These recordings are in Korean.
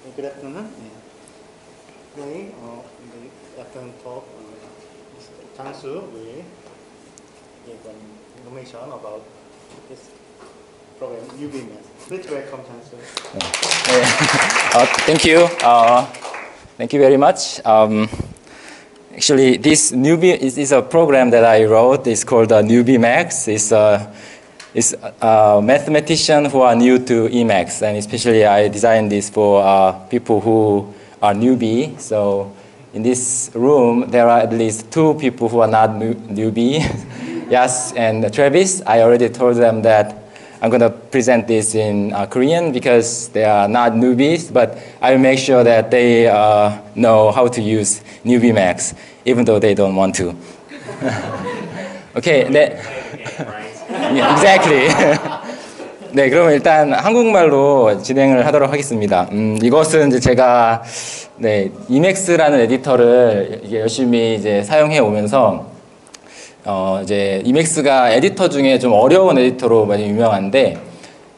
Good afternoon. Today, the afternoon talk, Mr. Chang-Soo will give information about this program, UBMS. Please welcome Chang-Soo. Thank you. Thank you very much. Actually, this newbie is a program that I wrote. It's called NewbieMax. It's a mathematician who are new to Emacs, and especially I designed this for people who are newbie. So in this room, there are at least 2 people who are not newbie, Yas and Travis. I already told them that I'm going to present this in Korean because they are not newbies, but I will make sure that they know how to use NewbieMax, even though they don't want to. Okay. Yeah, exactly. 네, 그럼 일단 한국말로 진행을 하도록 하겠습니다. 이것은 이제 제가 Emacs라는 에디터를 이게 열심히 이제 사용해 오면서 이제 Emacs가 에디터 중에 좀 어려운 에디터로 많이 유명한데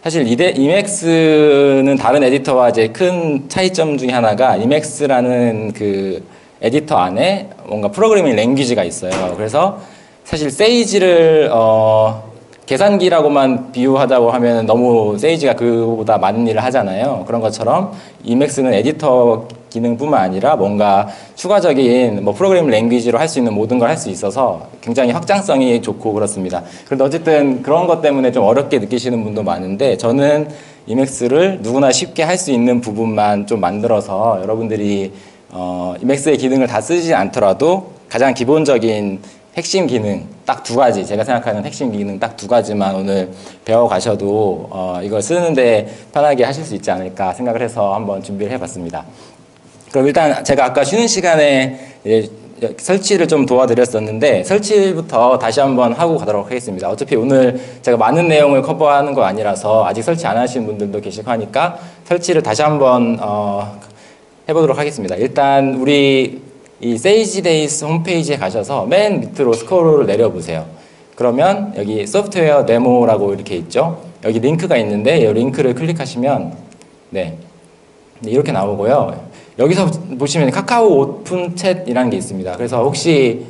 사실 Emacs는 다른 에디터와 이제 큰 차이점 중에 하나가 Emacs라는 그 에디터 안에 뭔가 프로그래밍 랭귀지가 있어요. 그래서 사실 세이지를 계산기라고만 비유하자고 하면 너무 세이지가 그보다 많은 일을 하잖아요. 그런 것처럼 Emacs는 에디터 기능뿐만 아니라 뭔가 추가적인 프로그래밍 랭귀지로 할 수 있는 모든 걸 할 수 있어서 굉장히 확장성이 좋고 그렇습니다. 그런데 어쨌든 그런 것 때문에 좀 어렵게 느끼시는 분도 많은데 저는 Emacs를 누구나 쉽게 할 수 있는 부분만 좀 만들어서 여러분들이 Emacs의 기능을 다 쓰지 않더라도 가장 기본적인 핵심 기능 딱 2가지, 제가 생각하는 핵심 기능 딱 2가지만 오늘 배워가셔도 이걸 쓰는데 편하게 하실 수 있지 않을까 생각을 해서 한번 준비를 해봤습니다. 그럼 일단 제가 아까 쉬는 시간에 설치를 좀 도와드렸었는데 설치부터 다시 한번 하고 가도록 하겠습니다. 어차피 오늘 제가 많은 내용을 커버하는 거 아니라서 아직 설치 안 하신 분들도 계시고 하니까 설치를 다시 한번 해보도록 하겠습니다. 일단 우리 이 세이지데이스 홈페이지에 가셔서 맨 밑으로 스크롤을 내려보세요. 그러면 여기 소프트웨어 데모라고 이렇게 있죠. 여기 링크가 있는데 이 링크를 클릭하시면 이렇게 나오고요. 여기서 보시면 카카오 오픈 챗이라는 게 있습니다. 그래서 혹시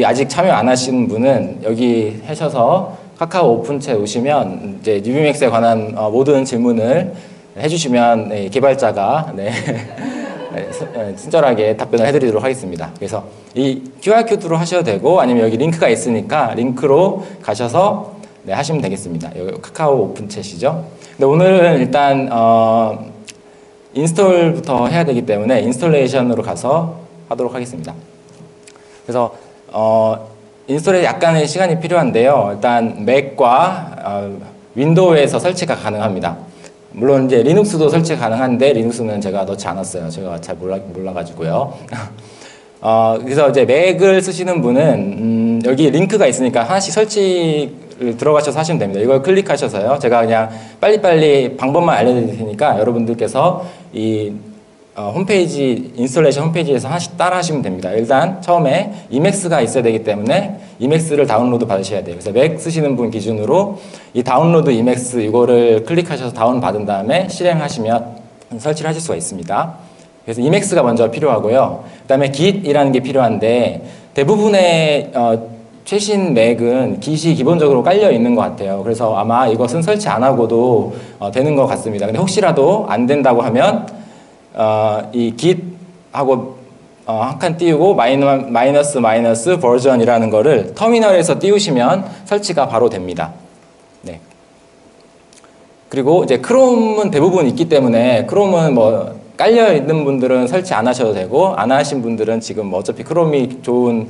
아직 참여 안 하신 분은 여기 하셔서 카카오 오픈 챗 오시면 이제 뉴비맥스에 관한 모든 질문을 해주시면 개발자가 친절하게 답변을 해드리도록 하겠습니다. 그래서 이 QR코드로 하셔도 되고 아니면 여기 링크가 있으니까 링크로 가셔서 하시면 되겠습니다. 여기 카카오 오픈 챗이죠. 근데 오늘은 일단 인스톨부터 해야 되기 때문에 인스톨레이션으로 가서 하도록 하겠습니다. 그래서 인스톨에 약간의 시간이 필요한데요. 일단 맥과 윈도우에서 설치가 가능합니다. 물론 이제 리눅스도 설치 가능한데 리눅스는 제가 넣지 않았어요. 제가 잘 몰라가지고요. 그래서 이제 맥을 쓰시는 분은 여기 링크가 있으니까 하나씩 설치를 들어가셔서 하시면 됩니다. 이걸 클릭하셔서요. 제가 그냥 빨리빨리 방법만 알려드릴 테니까 여러분들께서 이 홈페이지 인스톨레이션 홈페이지에서 하나씩 따라 하시면 됩니다. 일단 처음에 Emacs가 있어야 되기 때문에 Emacs를 다운로드 받으셔야 돼요. 그래서 맥 쓰시는 분 기준으로 이 다운로드 Emacs 이거를 클릭하셔서 다운 받은 다음에 실행하시면 설치를 하실 수가 있습니다. 그래서 Emacs가 먼저 필요하고요. 그 다음에 Git이라는 게 필요한데 대부분의 최신 맥은 Git이 기본적으로 깔려 있는 것 같아요. 그래서 아마 이것은 설치 안 하고도 되는 것 같습니다. 근데 혹시라도 안 된다고 하면 이 Git하고 한 칸 띄우고 마이너스 버전이라는 거를 터미널에서 띄우시면 설치가 바로 됩니다. 네. 그리고 이제 크롬은 대부분 있기 때문에 크롬은 깔려 있는 분들은 설치 안 하셔도 되고 안 하신 분들은 지금 어차피 크롬이 좋은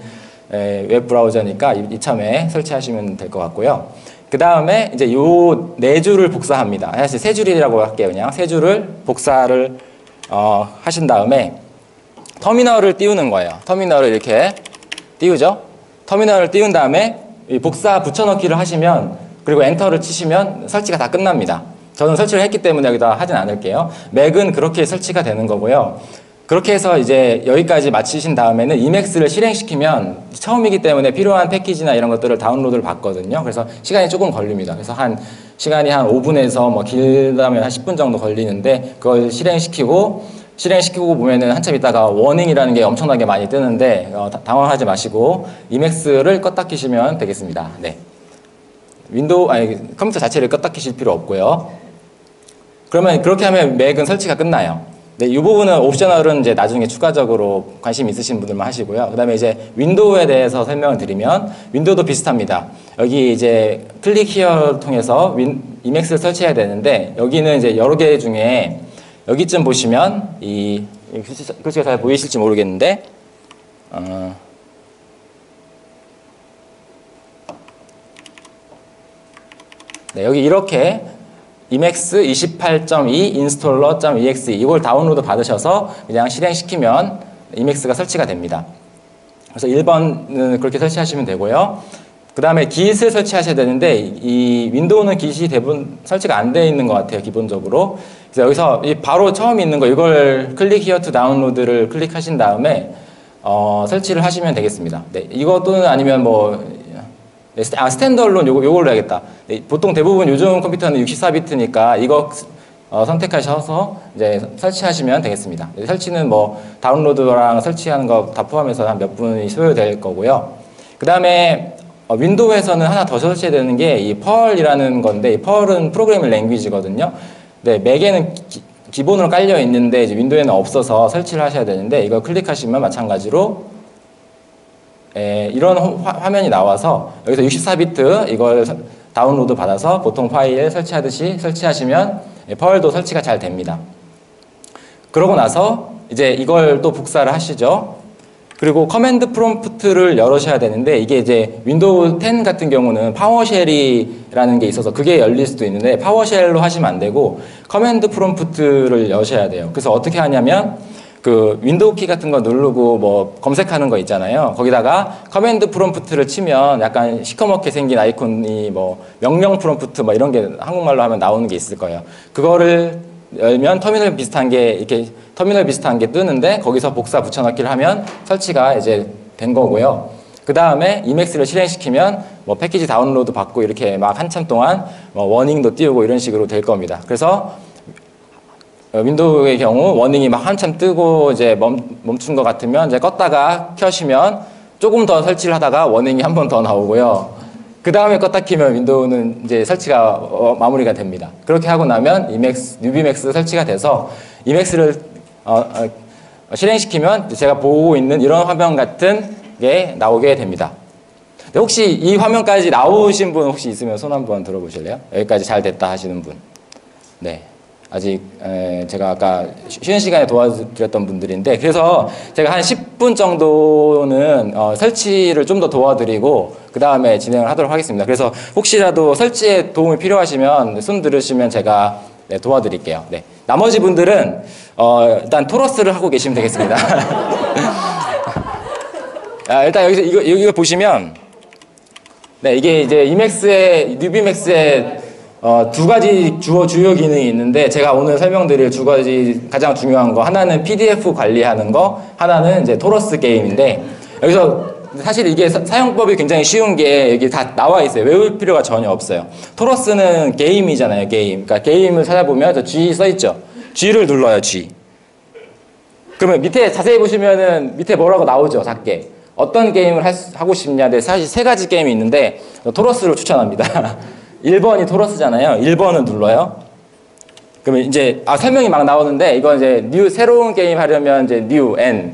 웹 브라우저니까 이참에 설치하시면 될 것 같고요. 그 다음에 이제 요 4줄을 복사합니다. 사실 3줄이라고 할게요. 그냥 3줄을 복사를 하신 다음에 터미널을 띄우는 거예요. 터미널을 이렇게 띄우죠. 터미널을 띄운 다음에 이 복사 붙여넣기를 하시면 그리고 엔터를 치시면 설치가 다 끝납니다. 저는 설치를 했기 때문에 여기다 하진 않을게요. 맥은 그렇게 설치가 되는 거고요. 그렇게 해서 이제 여기까지 마치신 다음에는 Emacs를 실행시키면 처음이기 때문에 필요한 패키지나 이런 것들을 다운로드를 받거든요. 그래서 시간이 조금 걸립니다. 그래서 시간이 한 5분에서 길다면 한 10분 정도 걸리는데 그걸 실행시키고 실행시키고 보면은 한참 있다가 워닝이라는 게 엄청나게 많이 뜨는데 당황하지 마시고 이맥스를 껐다 키시면 되겠습니다. 네. 컴퓨터 자체를 껐다 키실 필요 없고요. 그러면 그렇게 하면 맥은 설치가 끝나요. 네, 이 부분은 옵셔널은 이제 나중에 추가적으로 관심 있으신 분들만 하시고요. 그 다음에 이제 윈도우에 대해서 설명을 드리면 윈도우도 비슷합니다. 여기 이제 클릭 히어를 통해서 이맥스를 설치해야 되는데 여기는 이제 여러 개 중에 여기쯤 보시면 이 글씨가 잘 보이실지 모르겠는데 네, 여기 이렇게 이맥스 28.2 installer.exe 이걸 다운로드 받으셔서 그냥 실행시키면 이맥스가 설치가 됩니다. 그래서 1번은 그렇게 설치하시면 되고요. 그 다음에 git을 설치하셔야 되는데 이 윈도우는 git이 대부분 설치가 안 되어 있는 것 같아요. 기본적으로. 그래서 여기서 바로 처음 있는 거 이걸 클릭 here to download를 클릭하신 다음에 설치를 하시면 되겠습니다. 네, 이거 또는 아니면 뭐 스탠드얼론 요걸로 해야겠다. 네, 보통 대부분 요즘 컴퓨터는 64비트니까 이거 선택하셔서 이제 설치하시면 되겠습니다. 네, 설치는 뭐 다운로드랑 설치하는 거 다 포함해서 한 몇 분이 소요될 거고요. 그 다음에 윈도우에서는 하나 더 설치해야 되는 게 이 펄이라는 건데 이 펄은 프로그래밍 랭귀지거든요. 네, 맥에는 기본으로 깔려 있는데 이제 윈도우에는 없어서 설치를 하셔야 되는데 이거 클릭하시면 마찬가지로 이런 화면이 나와서 여기서 64비트 이걸 다운로드 받아서 보통 파일 설치하듯이 설치하시면 펄도 설치가 잘 됩니다. 그러고 나서 이제 이걸 또 복사를 하시죠. 그리고 커맨드 프롬프트를 열으셔야 되는데 이게 이제 윈도우 10 같은 경우는 파워쉘이라는 게 있어서 그게 열릴 수도 있는데 파워쉘로 하시면 안 되고 커맨드 프롬프트를 여셔야 돼요. 그래서 어떻게 하냐면 그 윈도우 키 같은 거 누르고 뭐 검색하는 거 있잖아요. 거기다가 커맨드 프롬프트를 치면 약간 시커멓게 생긴 아이콘이 뭐 명령 프롬프트 뭐 이런 게 한국말로 하면 나오는 게 있을 거예요. 그거를 열면 터미널 비슷한 게 뜨는데 거기서 복사 붙여넣기를 하면 설치가 이제 된 거고요. 그 다음에 이맥스를 실행시키면 뭐 패키지 다운로드 받고 이렇게 막 한참 동안 뭐 워닝도 띄우고 이런 식으로 될 겁니다. 그래서 윈도우의 경우 워닝이 막 한참 뜨고 이제 멈춘 것 같으면 이제 껐다가 켜시면 조금 더 설치를 하다가 워닝이 한 번 더 나오고요. 그 다음에 껐다 키면 윈도우는 이제 설치가 마무리가 됩니다. 그렇게 하고 나면 뉴비맥스 설치가 돼서 이맥스를 실행시키면 제가 보고 있는 이런 화면 같은 게 나오게 됩니다. 혹시 이 화면까지 나오신 분 혹시 있으면 손 한번 들어보실래요? 여기까지 잘 됐다 하시는 분. 네. 아직 제가 아까 쉬는 시간에 도와드렸던 분들인데 그래서 제가 한 10분 정도는 설치를 좀 더 도와드리고 그 다음에 진행을 하도록 하겠습니다. 그래서 혹시라도 설치에 도움이 필요하시면 손 들으시면 제가 도와드릴게요. 네. 나머지 분들은 일단 토러스를 하고 계시면 되겠습니다. 일단 여기서 이거 보시면 네, 이게 이제 뉴비맥스의 두 가지 주요 기능이 있는데 제가 오늘 설명드릴 두 가지 가장 중요한 거 하나는 PDF 관리하는 거 하나는 이제 토러스 게임인데 여기서 사실 이게 사용법이 굉장히 쉬운 게 여기 다 나와 있어요. 외울 필요가 전혀 없어요. 토러스는 게임이잖아요. 게임. 그러니까 게임을 찾아보면 저 G 써있죠. G를 눌러요. G. 그러면 밑에 자세히 보시면은 밑에 뭐라고 나오죠. 작게. 어떤 게임을 하고 싶냐. 네, 사실 세 가지 게임이 있는데 토러스를 추천합니다. 1번이 토러스잖아요. 1번을 눌러요. 그러면 이제 설명이 막 나오는데 이건 이제 새로운 게임 하려면 이제 new n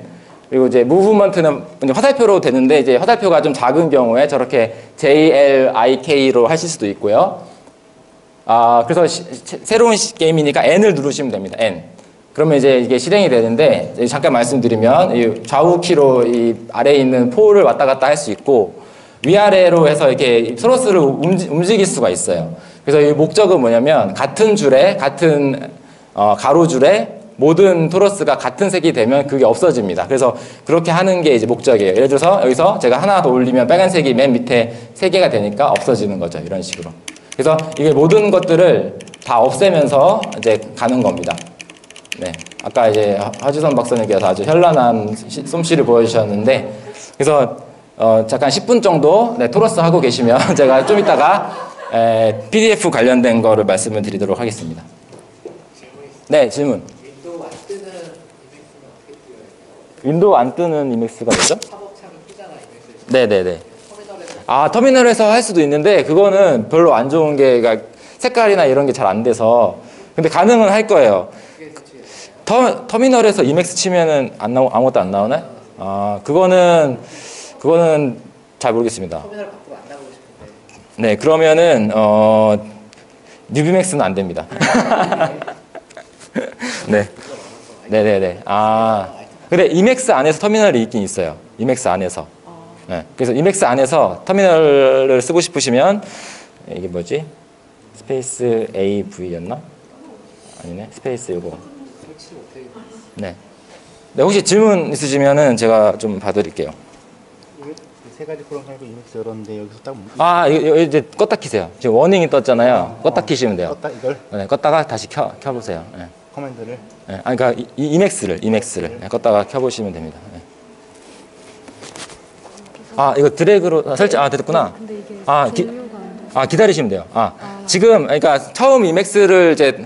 그리고 이제 무브먼트는 이제 화살표로 되는데 이제 화살표가 좀 작은 경우에 저렇게 JLIK로 하실 수도 있고요. 그래서 새로운 게임이니까 n을 누르시면 됩니다. n. 그러면 이제 이게 실행이 되는데 잠깐 말씀드리면 이 좌우 키로 이 아래에 있는 포를 왔다 갔다 할 수 있고 위아래로 해서 이렇게 토러스를 움직일 수가 있어요. 그래서 이 목적은 뭐냐면 같은 줄에 같은 가로줄에 모든 토러스가 같은 색이 되면 그게 없어집니다. 그래서 그렇게 하는 게 이제 목적이에요. 예를 들어서 여기서 제가 하나 더 올리면 빨간색이 맨 밑에 3개가 되니까 없어지는 거죠. 이런 식으로. 그래서 이게 모든 것들을 다 없애면서 이제 가는 겁니다. 네. 아까 이제 하주선 박사님께서 아주 현란한 솜씨를 보여주셨는데 그래서 잠깐 10분 정도 토러스 하고 계시면 제가 좀 이따가 PDF 관련된 거를 말씀을 드리도록 하겠습니다. 네, 질문. 윈도우 안 뜨는 윈도우 안 뜨는 이맥스가 뭐죠? 팝업창이 뜨잖아, 이맥스. 네네네. 터미널에서. 아, 터미널에서 할 수도 있는데 그거는 별로 안 좋은 게 그러니까 색깔이나 이런 게 잘 안 돼서 근데 가능은 할 거예요. 그게 설치해요. 터미널에서 이맥스 치면은 아무것도 안 나오나요? 아, 그거는 잘 모르겠습니다. 터미널 밖으로 안 나가고 싶은데. 네, 그러면은 뉴비맥스는 안 됩니다. 네. 네네네. 아, 근데 이맥스 안에서 터미널이 있긴 있어요. 이맥스 안에서. 네. 그래서 이맥스 안에서 터미널을 쓰고 싶으시면 이게 뭐지? 스페이스 AV였나? 아니네. 스페이스 이거. 설치 못해. 네. 네, 혹시 질문 있으시면은 제가 좀 봐드릴게요. 이게 세 가지 프로그램 깔고 이맥스 열었는데 여기서 딱 아, 이거 이제 껐다 키세요. 지금 워닝이 떴잖아요. 껐다 키시면 돼요. 껐다 이걸 네, 껐다가 다시 켜보세요. 네. 커맨드를. 네, 아니, 그러니까 이맥스를 네, 껐다가 켜보시면 됩니다. 네. 아, 이거 드래그로 설치, 됐구나. 근데 이게 아, 종료가 안 돼. 기다리시면 돼요. 지금, 그러니까 처음 이맥스를 이제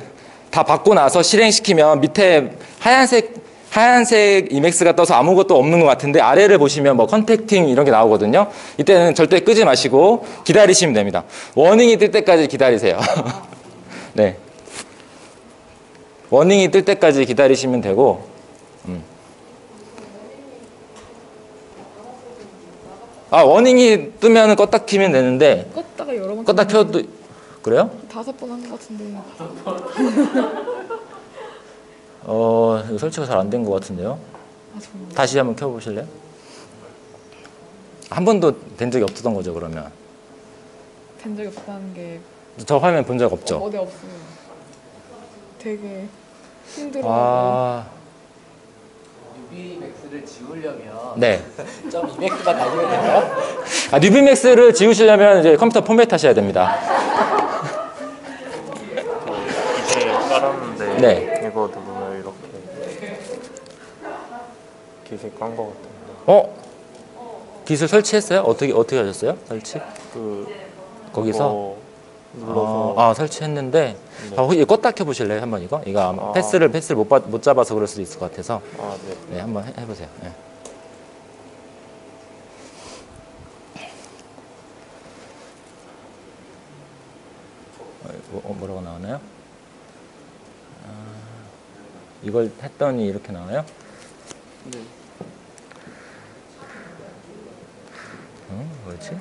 다 받고 나서 실행시키면 밑에 하얀색 이맥스가 떠서 아무것도 없는 것 같은데 아래를 보시면 뭐 컨택팅 이런 게 나오거든요. 이때는 절대 끄지 마시고 기다리시면 됩니다. 워닝이 뜰 때까지 기다리세요. 네. 워닝이 뜰 때까지 기다리시면 되고, 워닝이 뜨면 껐다 키면 되는데, 껐다가 여러 번 껐다 켜도, 그래요? 5번 한 것 같은데. 이거 설치가 잘 안 된 것 같은데요? 정말. 다시 한번 켜보실래요? 한 번도 된 적이 없었던 거죠, 그러면? 된 적이 없다는 게 저 화면 본 적 없죠? 어디 없어요. 되게 힘들어. 뉴비맥스를 지우려면 네. 점 이맥스가 달리면 될까요? 뉴비맥스를 지우시려면 이제 컴퓨터 포맷 하셔야 됩니다. 이제 깔았는데 네. 이거 누르면 이렇게 기술 깐거 같은데 기술 설치했어요? 어떻게 하셨어요? 설치? 거기서? 눌러서 설치했는데 네. 혹시 껐다 켜보실래요? 한번 이거? 이거 아마 패스를 못 잡아서 그럴 수도 있을 것 같아서 네. 네, 한번 해보세요. 네. 뭐라고 나오나요? 이걸 했더니 이렇게 나와요? 네. 뭐지?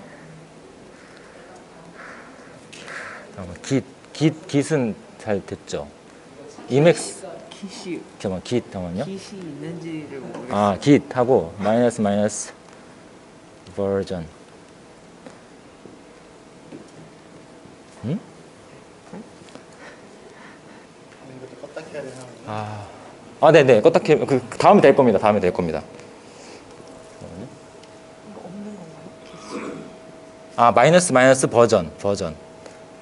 잠깐만, 깃은 잘 됐죠? 이맥스 킷이 잠깐만요. 킷이 있는지를 모르겠어요. 깃하고 마이너스 버전. 이것도 껐다 켜야 되나? 네네. 껐다 켜. 다음에 될 겁니다. 다음에 될 겁니다. 마이너스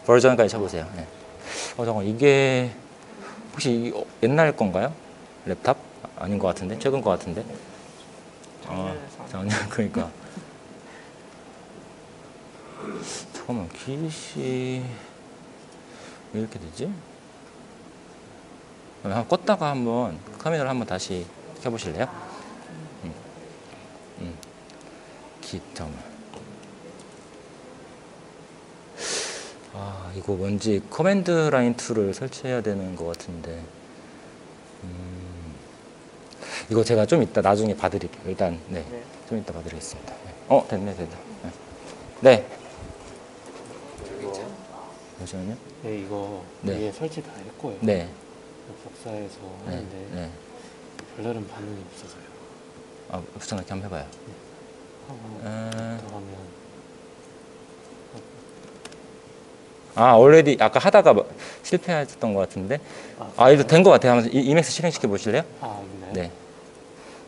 버전까지 쳐보세요. 네. 잠깐만, 이게 혹시 옛날 건가요? 랩탑? 아닌 것 같은데? 최근 것 같은데? 작년, 그러니까. 잠깐만, 깃이 왜 이렇게 되지? 껐다가 한번 카메라를 한번 다시 켜보실래요? 깃, 잠깐만. 이거 뭔지 커맨드 라인 툴을 설치해야 되는 것 같은데 이거 제가 좀 이따 나중에 봐드릴게요. 일단 네. 좀 이따 봐드리겠습니다. 네. 됐네. 네. 잠시만요. 네, 이거 네. 위에 설치 다 했고요. 네. 복사해서 네. 하는데 네. 별다른 반응이 없어서요. 붙여넣기 한번 해봐요. 들어가면 already 아까 하다가 실패하셨던 것 같은데 이거 된 것 같아요. 한번 이맥스 실행시켜 보실래요? 있나요? 네.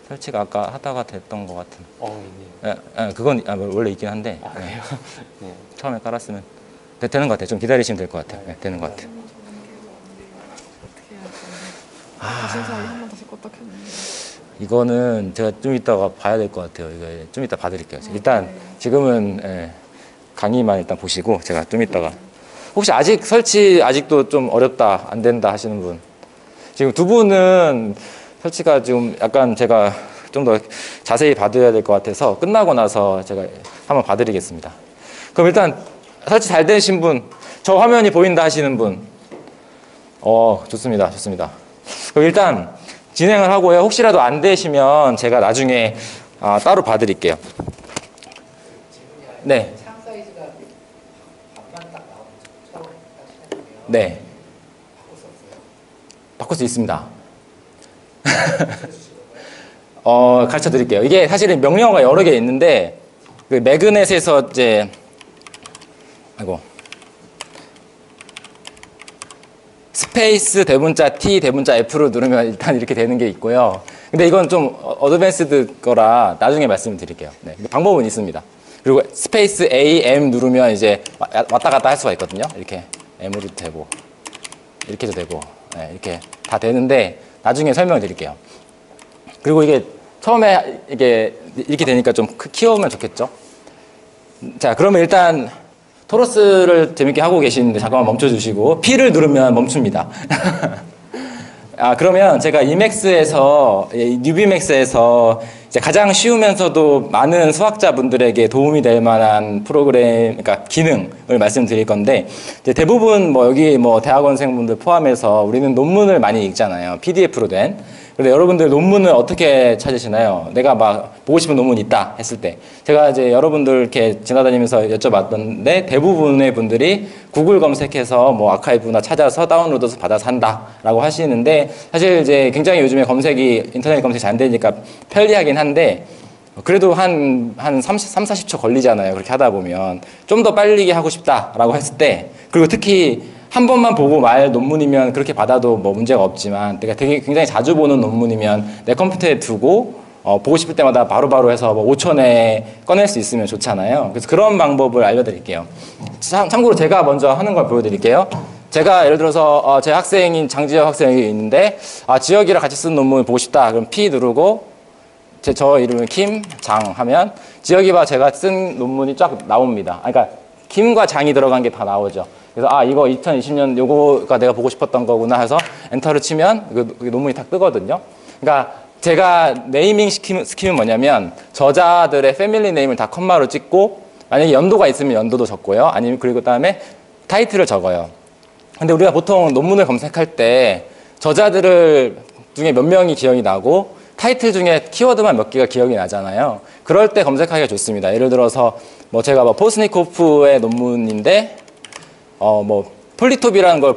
설치가 아까 하다가 됐던 것 같은. 있네요. 그건 원래 있긴 한데 그래요? 네. 처음에 깔았으면 되는 것 같아요. 좀 기다리시면 될 것 같아요. 네, 되는 것 같아요. 어떻게 해야 되나. 자신사하게 한 번 다시 껐다 켰는데. 이거는 제가 좀 이따가 봐야 될 것 같아요. 이거 좀 이따 봐드릴게요. 일단 지금은 강의만 일단 보시고 제가 좀 이따가 혹시 아직도 좀 어렵다 안 된다 하시는 분 지금 두 분은 설치가 지금 약간 제가 좀 더 자세히 봐둬야 될 것 같아서 끝나고 나서 제가 한번 봐드리겠습니다. 그럼 일단 설치 잘 되신 분, 저 화면이 보인다 하시는 분, 좋습니다, 좋습니다. 그럼 일단 진행을 하고요. 혹시라도 안 되시면 제가 나중에 따로 봐드릴게요. 네. 창 사이즈가 반만 딱 나오는 처럼 하시는데요. 네. 바꿀 수 없어요? 바꿀 수 있습니다. 가르쳐 드릴게요. 이게 사실은 명령어가 여러 개 있는데, 그 매그넷에서 이제, 스페이스 대문자 T 대문자 F를 누르면 일단 이렇게 되는 게 있고요. 근데 이건 좀 어드밴스드 거라 나중에 말씀을 드릴게요. 네. 방법은 있습니다. 그리고 스페이스 A, M 누르면 이제 왔다 갔다 할 수가 있거든요. 이렇게 M으로도 되고, 이렇게 해도 되고, 네, 이렇게 다 되는데 나중에 설명을 드릴게요. 그리고 이게 처음에 이게 이렇게 되니까 좀 키우면 좋겠죠. 자, 그러면 일단 토러스를 재밌게 하고 계시는데 잠깐만 멈춰주시고 P를 누르면 멈춥니다. 그러면 제가 이맥스에서 뉴비맥스에서 이제 가장 쉬우면서도 많은 수학자분들에게 도움이 될 만한 프로그램, 그러니까 기능을 말씀드릴 건데, 이제 대부분 여기 대학원생분들 포함해서 우리는 논문을 많이 읽잖아요. PDF로 된. 근데 여러분들 논문을 어떻게 찾으시나요? 내가 막 보고 싶은 논문 있다 했을 때 제가 이제 여러분들 이렇게 지나다니면서 여쭤봤던데 대부분의 분들이 구글 검색해서 아카이브나 찾아서 다운로드해서 받아서 한다라고 하시는데, 사실 이제 굉장히 요즘에 검색이 인터넷 검색이 잘 안 되니까 편리하긴 한데 그래도 한 40초 걸리잖아요. 그렇게 하다 보면 좀 더 빨리 하고 싶다라고 했을 때, 그리고 특히 한 번만 보고 말 논문이면 그렇게 받아도 문제가 없지만 내가 되게 굉장히 자주 보는 논문이면 내 컴퓨터에 두고 보고 싶을 때마다 바로바로 해서 5초 내에 꺼낼 수 있으면 좋잖아요. 그래서 그런 방법을 알려드릴게요. 참고로 제가 먼저 하는 걸 보여드릴게요. 제가 예를 들어서 제 학생인 장지혁 학생이 있는데 지혁이랑 같이 쓴 논문을 보고 싶다. 그럼 P 누르고 저 이름은 김장 하면 지혁이와 제가 쓴 논문이 쫙 나옵니다. 그러니까 김과 장이 들어간 게 다 나오죠. 그래서 이거 2020년 요거가 내가 보고 싶었던 거구나 해서 엔터를 치면 그 논문이 다 뜨거든요. 그러니까 제가 네이밍 스킬은 뭐냐면 저자들의 패밀리 네임을 다 컴마로 찍고, 만약에 연도가 있으면 연도도 적고요. 아니면 그리고 그다음에 타이틀을 적어요. 근데 우리가 보통 논문을 검색할 때 저자들을 중에 몇 명이 기억이 나고 타이틀 중에 키워드만 몇 개가 기억이 나잖아요. 그럴 때 검색하기가 좋습니다. 예를 들어서 제가 포스니코프의 논문인데 폴리톱이라는 걸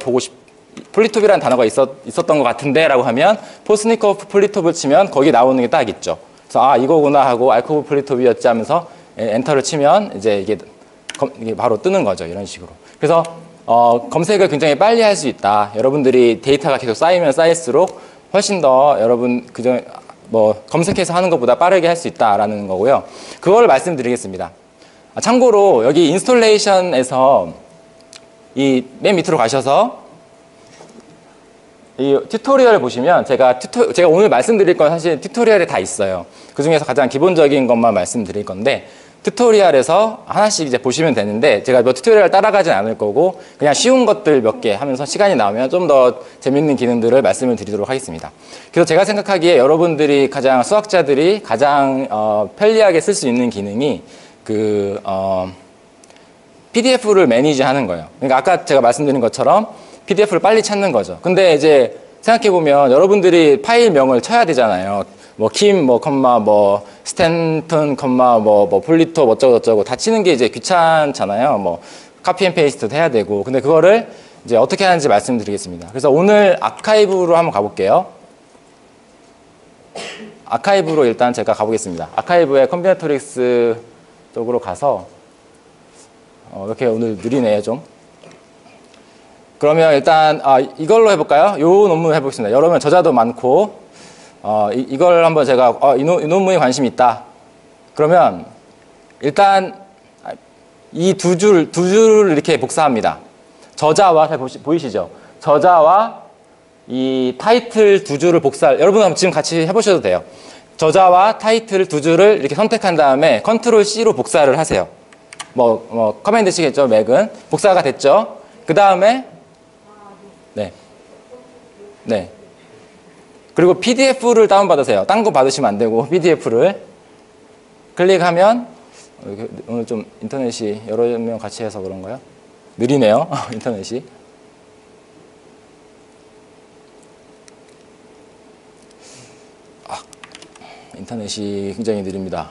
폴리톱이라는 단어가 있었던 것 같은데 라고 하면 포스니코프 폴리톱을 치면 거기 나오는 게 딱 있죠. 그래서 이거구나 하고 알코브 폴리톱이었지 하면서 엔터를 치면 이제 이게 바로 뜨는 거죠. 이런 식으로. 그래서 검색을 굉장히 빨리 할 수 있다. 여러분들이 데이터가 계속 쌓이면 쌓일수록 훨씬 더 여러분 검색해서 하는 것보다 빠르게 할 수 있다라는 거고요. 그걸 말씀드리겠습니다. 참고로 여기 인스톨레이션에서 이 맨 밑으로 가셔서 이 튜토리얼을 보시면 제가 오늘 말씀드릴 건 사실 튜토리얼에 다 있어요. 그 중에서 가장 기본적인 것만 말씀드릴 건데, 튜토리얼에서 하나씩 이제 보시면 되는데 제가 튜토리얼을 따라가진 않을 거고 그냥 쉬운 것들 몇 개 하면서 시간이 나오면 좀 더 재밌는 기능들을 말씀을 드리도록 하겠습니다. 그래서 제가 생각하기에 여러분들이 수학자들이 가장 편리하게 쓸 수 있는 기능이 PDF를 매니지하는 거예요. 그러니까 아까 제가 말씀드린 것처럼 PDF를 빨리 찾는 거죠. 근데 이제 생각해보면 여러분들이 파일명을 쳐야 되잖아요. 킴, 컴마, 스탠턴, 컴마, 폴리톱, 어쩌고저쩌고 다 치는 게 이제 귀찮잖아요. 카피 앤 페이스트도 해야 되고. 근데 그거를 이제 어떻게 하는지 말씀드리겠습니다. 그래서 오늘 아카이브로 한번 가볼게요. 아카이브로 일단 제가 가보겠습니다. 아카이브의 컴비네토릭스 쪽으로 가서 이렇게 오늘 느리네요, 좀. 그러면 일단 이걸로 해볼까요? 이 논문 해보겠습니다. 여러 명 저자도 많고 이걸 한번 제가 이 논문에 관심이 있다. 그러면 일단 이 두 줄을 이렇게 복사합니다. 저자와 잘 보이시죠? 저자와 이 타이틀 두 줄을 여러분 한번 지금 같이 해보셔도 돼요. 저자와 타이틀 두 줄을 이렇게 선택한 다음에 컨트롤 C로 복사를 하세요. 커맨드 시겠죠, 맥은. 복사가 됐죠? 그 다음에 네. 그리고 PDF를 다운받으세요. 딴 거 받으시면 안 되고 PDF를 클릭하면 오늘 좀 인터넷이 여러 명 같이 해서 그런가요? 느리네요. 인터넷이. 인터넷이 굉장히 느립니다.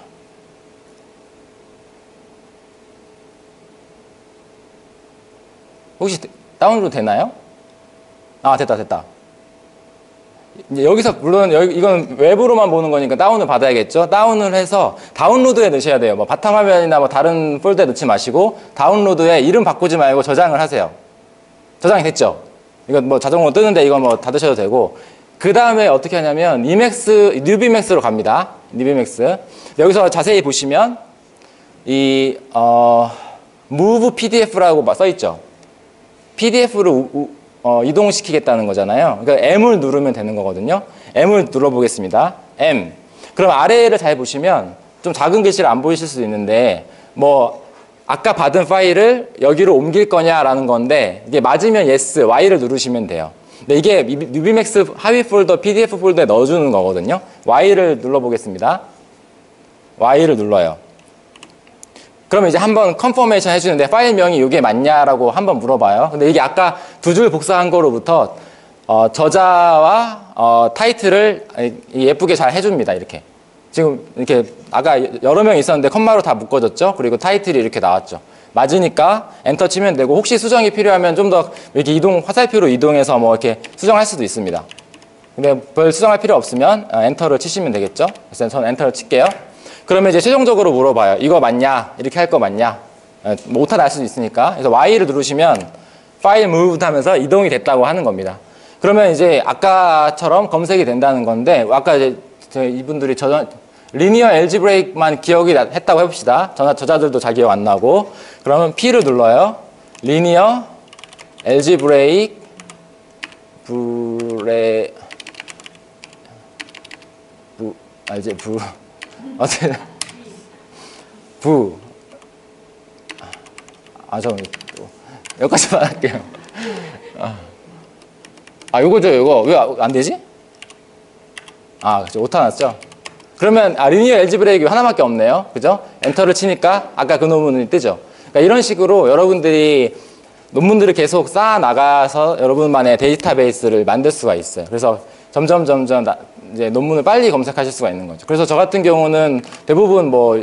혹시 다운로드 되나요? 아, 됐다. 이제 여기서 물론 이건 외부로만 보는 거니까 다운을 받아야겠죠. 다운을 해서 다운로드에 넣으셔야 돼요. 뭐 바탕화면이나 뭐 다른 폴더에 넣지 마시고 다운로드에 이름 바꾸지 말고 저장을 하세요. 저장이 됐죠? 이거 뭐 자동으로 뜨는데 이거 뭐 닫으셔도 되고, 그 다음에 어떻게 하냐면 뉴비맥스로 갑니다. 뉴비맥스. 여기서 자세히 보시면 이 move PDF라고 써 있죠. PDF를 이동시키겠다는 거잖아요. 그러니까 M을 누르면 되는 거거든요. M을 눌러보겠습니다. M. 그럼 아래를 잘 보시면 좀 작은 글씨를 안 보이실 수도 있는데, 뭐 아까 받은 파일을 여기로 옮길 거냐라는 건데, 이게 맞으면 yes, Y를 누르시면 돼요. 근데 이게 뉴비맥스 하위 폴더 PDF 폴더에 넣어주는 거거든요. Y를 눌러보겠습니다. Y를 눌러요. 그러면 이제 한번 컨퍼메이션 해주는데 파일명이 이게 맞냐라고 한번 물어봐요. 근데 이게 아까 두 줄 복사한 거로부터 저자와 타이틀을 예쁘게 잘 해줍니다. 이렇게. 지금 이렇게 아까 여러 명 있었는데 컴마로 다 묶어졌죠. 그리고 타이틀이 이렇게 나왔죠. 맞으니까 엔터 치면 되고, 혹시 수정이 필요하면 좀 더 이렇게 화살표로 이동해서 뭐 이렇게 수정할 수도 있습니다. 근데 별 수정할 필요 없으면 엔터를 치시면 되겠죠. 그래서 저는 엔터를 칠게요. 그러면 이제 최종적으로 물어봐요. 이거 맞냐? 이렇게 할 거 맞냐? 뭐 오타 날 수도 있으니까. 그래서 Y를 누르시면 파일 moved 하면서 이동이 됐다고 하는 겁니다. 그러면 이제 아까처럼 검색이 된다는 건데, 아까 이제 이분들이 리니어 엘지브레이크만 기억이 했다고 해봅시다. 저자들도 잘 기억 안 나고. 그러면 P를 눌러요. 리니어 엘지브레이크 어쨌든 여기까지만 할게요. 요거죠. 요거 왜 안 되지? 그죠. 오타 났죠. 그러면 리니어 엘지브레이크 하나밖에 없네요. 그죠? 엔터를 치니까 아까 그 논문이 뜨죠. 그러니까 이런 식으로 여러분들이 논문들을 계속 쌓아 나가서 여러분만의 데이터베이스를 만들 수가 있어요. 그래서 점점 이제 논문을 빨리 검색하실 수가 있는 거죠. 그래서 저 같은 경우는 대부분 뭐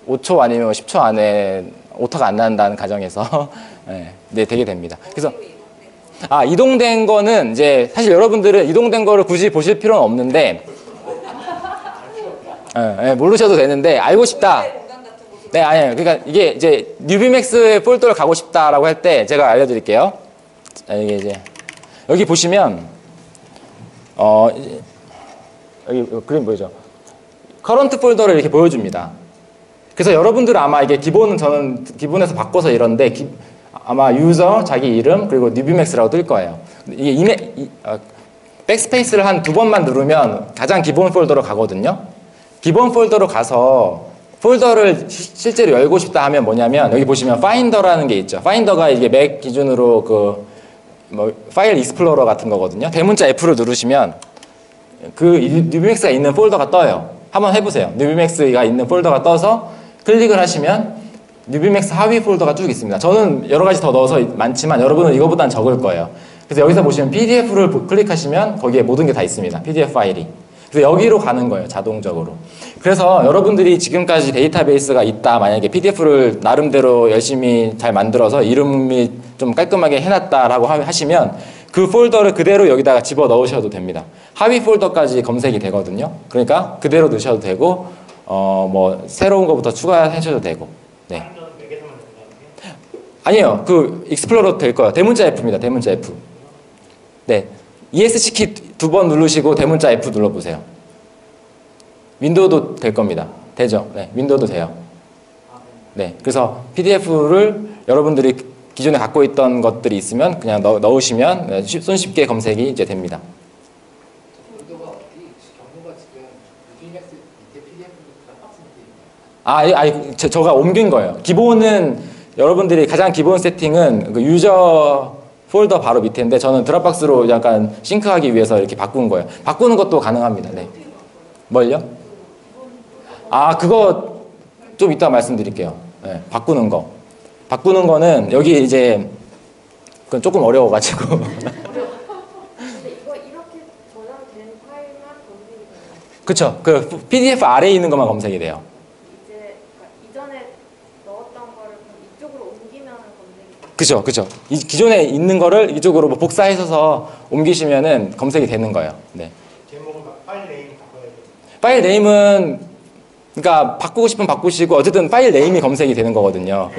5초 아니면 10초 안에 오타가 안 난다는 가정에서 네, 되게 됩니다. 그래서 이동된 거는 이제 사실 여러분들은 이동된 거를 굳이 보실 필요는 없는데, 모르셔도 되는데 알고 싶다. 네, 아니에요. 그러니까 이게 이제 뉴비맥스 폴더를 가고 싶다라고 할 때 제가 알려드릴게요. 이게 이제 여기 보시면 여기 그림 보이죠? 커런트 폴더를 이렇게 보여줍니다. 그래서 여러분들은 아마 이게 저는 기본에서 바꿔서 이런데 아마 유저, 자기 이름, 그리고 뉴비맥스라고 뜰 거예요. 이게 백스페이스를 한 2번만 누르면 가장 기본 폴더로 가거든요. 기본 폴더로 가서 폴더를 실제로 열고 싶다 하면 뭐냐면, 여기 보시면 파인더라는 게 있죠. 파인더가 이게 맥 기준으로 파일 익스플로러 같은 거거든요. 대문자 F를 누르시면 뉴비맥스가 있는 폴더가 떠요. 한번 해보세요. 뉴비맥스가 있는 폴더가 떠서 클릭을 하시면 뉴비맥스 하위 폴더가 쭉 있습니다. 저는 여러 가지 더 넣어서 많지만 여러분은 이거보다는 적을 거예요. 그래서 여기서 보시면 PDF를 클릭하시면 거기에 모든 게 다 있습니다. PDF 파일이. 그래서 여기로 가는 거예요. 자동적으로. 그래서 여러분들이 지금까지 데이터베이스가 있다, 만약에 PDF를 나름대로 열심히 잘 만들어서 이름이 좀 깔끔하게 해놨다라고 하시면 그 폴더를 그대로 여기다가 집어 넣으셔도 됩니다. 하위 폴더까지 검색이 되거든요. 그러니까 그대로 넣으셔도 되고, 뭐 새로운 것부터 추가하셔도 되고. 네. 아니에요. 그 익스플로러 될 거예요. 대문자 F입니다. 대문자 F. 네. ESC 키 2번 누르시고 대문자 F 눌러보세요. 윈도우도 될 겁니다. 되죠? 네. 윈도우도 돼요. 네. 그래서 PDF를 여러분들이 기존에 갖고 있던 것들이 있으면 그냥 넣으시면 손쉽게 검색이 이제 됩니다. 저가 옮긴 거예요. 기본은 여러분들이 가장 기본 세팅은 그 유저 폴더 바로 밑인데 저는 드랍박스로 약간 싱크하기 위해서 이렇게 바꾼 거예요. 바꾸는 것도 가능합니다. 네. 뭘요? 아, 그거 좀 이따 말씀드릴게요. 네, 바꾸는 거. 바꾸는 거는 여기 이제 그건 조금 어려워가지고. 근데 이거 이렇게 저장된 파일만 검색이 되나요? 그쵸. 그 PDF 아래에 있는 것만 검색이 돼요. 이제 그러니까 이전에 넣었던 거를 그럼 이쪽으로 옮기면 검색이 돼요? 그죠, 그죠. 이 기존에 있는 거를 이쪽으로 뭐 복사해서 옮기시면은 검색이 되는 거예요. 네. 제목은 파일 네임 바꿔야 돼요. 파일 네임은 그러니까 바꾸고 싶으면 바꾸시고 어쨌든 파일 네임이 검색이 되는 거거든요.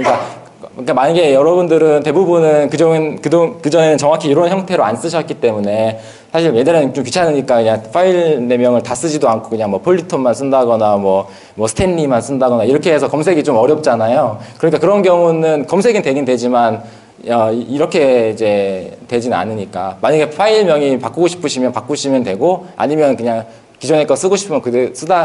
그러니까 만약에 여러분들은 대부분은 그전에는 정확히 이런 형태로 안 쓰셨기 때문에 사실 예전에는 좀 귀찮으니까 그냥 파일 내명을 다 쓰지도 않고 그냥 뭐 폴리톤만 쓴다거나 뭐 스탠리만 쓴다거나 이렇게 해서 검색이 좀 어렵잖아요. 그러니까 그런 경우는 검색은 되긴 되지만 이렇게 이제 되진 않으니까 만약에 파일명이 바꾸고 싶으시면 바꾸시면 되고 아니면 그냥 기존에 거 쓰고 싶으면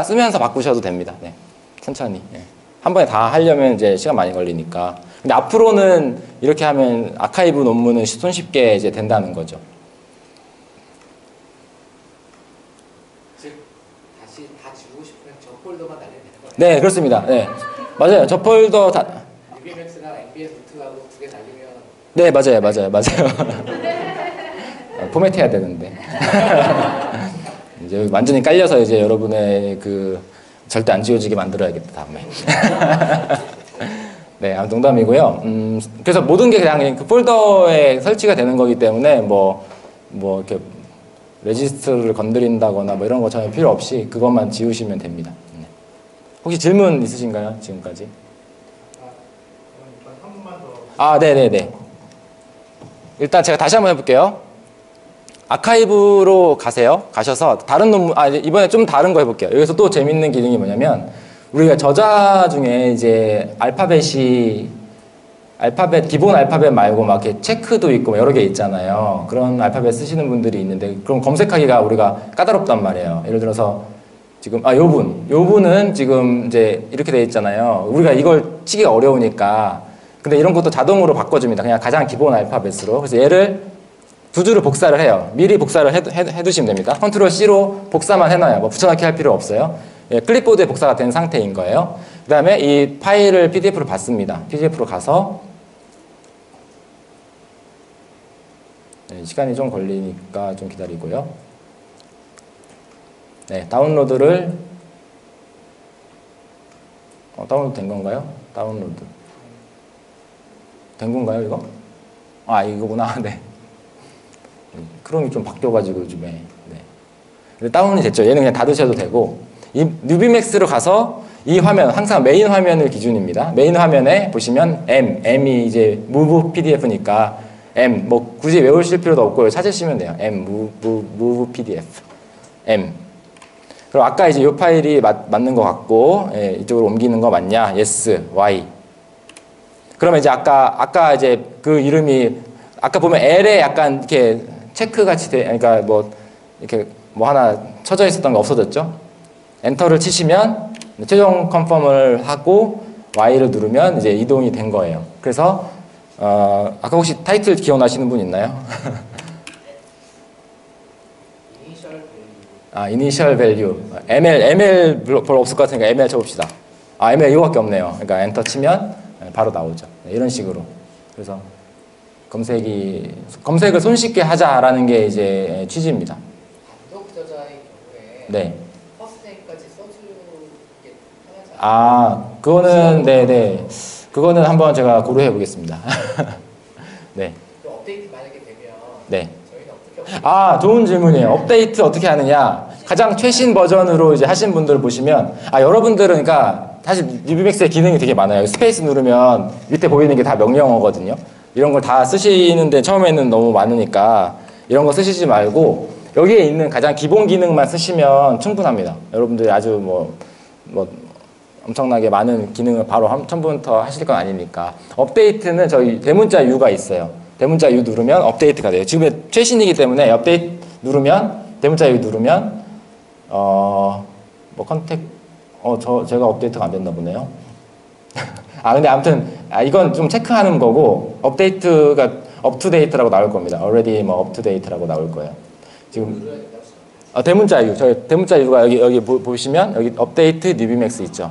쓰면서 바꾸셔도 됩니다. 네. 천천히. 네. 한 번에 다 하려면 이제 시간 많이 걸리니까. 근데 앞으로는 이렇게 하면 아카이브 논문은 손쉽게 이제 된다는 거죠. 즉 다시 다 지우고 싶으면 저 폴더만 날리면 되는 거예요. 네, 그렇습니다. 네. 맞아요. 저 폴더 다. UBMax랑 MBS 루트하고 두 개 날리면 네, 맞아요. 포맷해야 되는데. 이제 완전히 깔려서 이제 여러분의 그 절대 안 지워지게 만들어야겠다 다음에. 네, 농담이고요. 그래서 모든 게 그냥 그 폴더에 설치가 되는 거기 때문에 뭐 이렇게 레지스트를 건드린다거나 뭐 이런 거 전혀 필요 없이 그것만 지우시면 됩니다. 네. 혹시 질문 있으신가요? 지금까지? 한 번만 더. 아, 네네네. 일단 제가 다시 한번 해볼게요. 아카이브로 가셔서 다른 논문, 이번에 좀 다른 거 해볼게요. 여기서 또 재밌는 기능이 뭐냐면 우리가 저자 중에 이제 기본 알파벳 말고 막 이렇게 체크도 있고 여러 개 있잖아요. 그런 알파벳 쓰시는 분들이 있는데 그럼 검색하기가 우리가 까다롭단 말이에요. 예를 들어서 지금 요분은 지금 이제 이렇게 돼 있잖아요. 우리가 이걸 치기가 어려우니까 근데 이런 것도 자동으로 바꿔줍니다. 그냥 가장 기본 알파벳으로. 그래서 얘를 두 줄을 복사를 해요. 미리 복사를 해두시면 됩니다. 컨트롤 C로 복사만 해놔요. 뭐 붙여넣기 할 필요 없어요. 예, 클립보드에 복사가 된 상태인 거예요. 그 다음에 이 파일을 PDF로 받습니다. PDF로 가서 네, 시간이 좀 걸리니까 좀 기다리고요. 네, 다운로드를 다운로드 된 건가요? 다운로드 된 건가요, 이거? 아, 이거구나. 네. 크롬이 좀 바뀌어가지고 요즘에. 네. 근데 다운이 됐죠. 얘는 그냥 닫으셔도 되고. 이 뉴비맥스로 가서 이 화면, 항상 메인 화면을 기준입니다. 메인 화면에 보시면 M이 이제 move PDF니까 M, 뭐 굳이 외우실 필요도 없고 찾으시면 돼요. move PDF. M. 그럼 아까 이제 이 파일이 맞는 것 같고, 예, 이쪽으로 옮기는 거 맞냐? Yes, Y. 그러면 이제 아까 이제 그 이름이 아까 보면 L에 약간 이렇게 체크 같이 그러니까 뭐 이렇게 뭐 하나 쳐져 있었던 거 없어졌죠? 엔터를 치시면 최종 컨펌을 하고 Y를 누르면 이제 이동이 된 거예요. 그래서 아까 혹시 타이틀 기억나시는 분 있나요? 이니셜 밸류. ML 별로 없을 것 같으니까 ML 쳐봅시다. ML 이거밖에 없네요. 그러니까 엔터 치면 바로 나오죠. 이런 식으로. 그래서 검색을 손쉽게 하자라는 게 이제 취지입니다. 단독 저자의 경우에 네. 퍼스트네임까지 써주게 편하지 않아요? 그거는 네네. 그거는 한번 제가 고려해 보겠습니다. 네. 그 업데이트 만약에 되면 네. 저희는 어떻게 좋은 질문이에요. 업데이트 어떻게 하느냐? 가장 최신 버전으로 이제 하신 분들 보시면 여러분들은 그러니까 사실 뉴비맥스의 기능이 되게 많아요. 스페이스 누르면 밑에 보이는 게 다 명령어거든요. 이런 걸 다 쓰시는데 처음에는 너무 많으니까 이런 거 쓰시지 말고 여기에 있는 가장 기본 기능만 쓰시면 충분합니다. 여러분들이 아주 뭐 엄청나게 많은 기능을 바로 처음부터 하실 건 아니니까. 업데이트는 저희 대문자 U가 있어요. 대문자 U 누르면 업데이트가 돼요. 지금의 최신이기 때문에 업데이트 누르면 대문자 U 누르면 제가 업데이트가 안 됐나 보네요. 근데 아무튼 이건 좀 체크하는 거고 업데이트가 up to date라고 나올 겁니다. already 뭐 up to date라고 나올 거예요. 지금 대문자 이유. 저희 대문자 이유가 여기 보시면 여기 업데이트 뉴비맥스 있죠.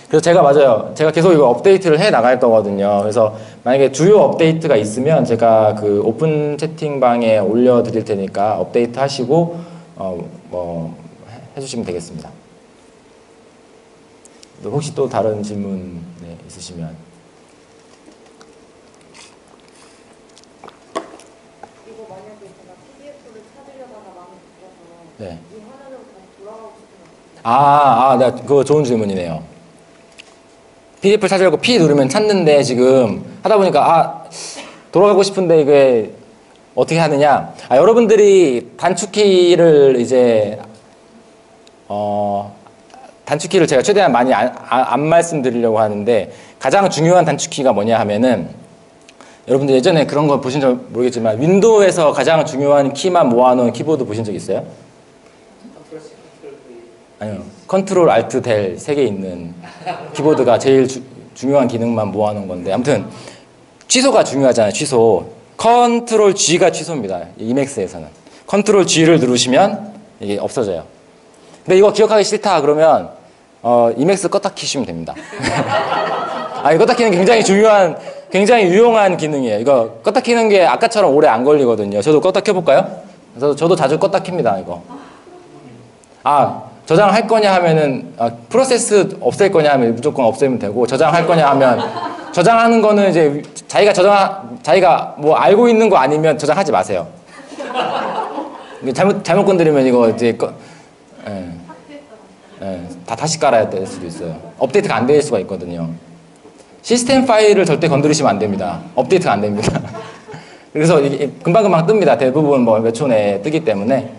그래서 제가 맞아요. 제가 계속 이거 업데이트를 해 나갈 거거든요. 그래서 만약에 주요 업데이트가 있으면 제가 그 오픈 채팅방에 올려드릴 테니까 업데이트 하시고 뭐 해주시면 되겠습니다. 혹시 또 다른 질문 있으시면. 이거 만약에 제가 PDF를 찾으려다가 마음에 들어서 네. 이 화면으로 다시 돌아가고 싶으면 네, 그거 좋은 질문이네요. PDF를 찾으려고 P 누르면 찾는데 지금 하다 보니까 돌아가고 싶은데 이게 어떻게 하느냐? 여러분들이 단축키를 이제 단축키를 제가 최대한 많이 안 말씀드리려고 하는데 가장 중요한 단축키가 뭐냐 하면은 여러분들 예전에 그런 거 보신 적 모르겠지만 윈도우에서 가장 중요한 키만 모아놓은 키보드 보신 적 있어요? 아니요. 컨트롤 알트 델 3개 있는 키보드가 제일 중요한 기능만 모아놓은 건데 아무튼 취소가 중요하잖아요. 취소. 컨트롤 G가 취소입니다. 이맥스에서는. 컨트롤 G를 누르시면 이게 없어져요. 근데 이거 기억하기 싫다 그러면 이맥스 껐다 키시면 됩니다. 이거 껐다 키는 굉장히 유용한 기능이에요. 이거 껐다 키는 게 아까처럼 오래 안 걸리거든요. 저도 껐다 켜볼까요? 그래서 저도 자주 껐다 켭니다. 이거. 저장할 거냐 하면은 프로세스 없앨 거냐 하면 무조건 없애면 되고 저장할 거냐 하면 저장하는 거는 이제 자기가 뭐 알고 있는 거 아니면 저장하지 마세요. 잘못 건드리면 이거 이제 다시 깔아야 될 수도 있어요. 업데이트가 안 될 수가 있거든요. 시스템 파일을 절대 건드리시면 안 됩니다. 업데이트가 안 됩니다. 그래서 이게 금방금방 뜹니다. 대부분 뭐 몇 초 내에 뜨기 때문에.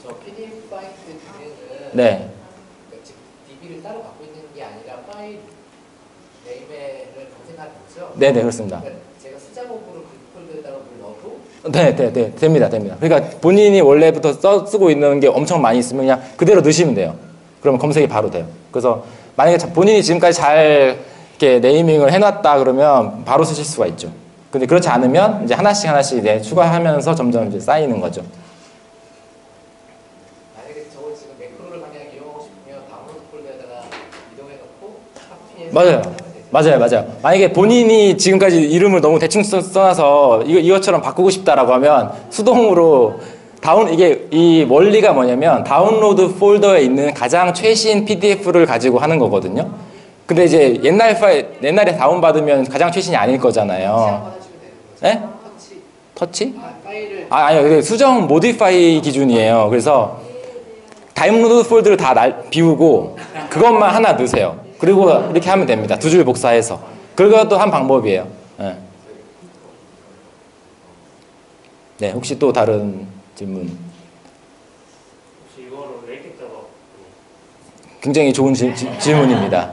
저 PDF 파일 중에는 네. DB를 따로 갖고 있는 게 아니라 파일 네임을 검색하는 거죠? 네네 그렇습니다. 그러니까 제가 숫자목으로 그 폴더에다가 뭘 넣어도 네, 됩니다. 그러니까 본인이 원래부터 쓰고 있는 게 엄청 많이 있으면 그냥 그대로 넣으시면 돼요. 그러면 검색이 바로 돼요. 그래서 만약에 본인이 지금까지 잘 이렇게 네이밍을 해놨다 그러면 바로 쓰실 수가 있죠. 근데 그렇지 않으면 이제 하나씩 이제 추가하면서 점점 이제 쌓이는 거죠. 만약에 저거 지금 매크로를 그냥 이용하고 싶으면 다운로드 폴더에다가 이동해놓고 카피해서 맞아요. 만약에 본인이 지금까지 이름을 너무 대충 써놔서 이것처럼 바꾸고 싶다라고 하면 수동으로 이게 이 원리가 뭐냐면 다운로드 폴더에 있는 가장 최신 PDF를 가지고 하는 거거든요. 근데 이제 옛날에 다운받으면 가장 최신이 아닐 거잖아요. 네? 터치? 파일을 아니요. 수정 모디파이 기준이에요. 그래서 다운로드 폴더를 다 비우고 그것만 하나 넣으세요. 그리고 이렇게 하면 됩니다. 2줄 복사해서. 그것도 한 방법이에요. 네, 혹시 또 다른 질문? 혹시 이거로 레이텍 작업 굉장히 좋은 질문입니다.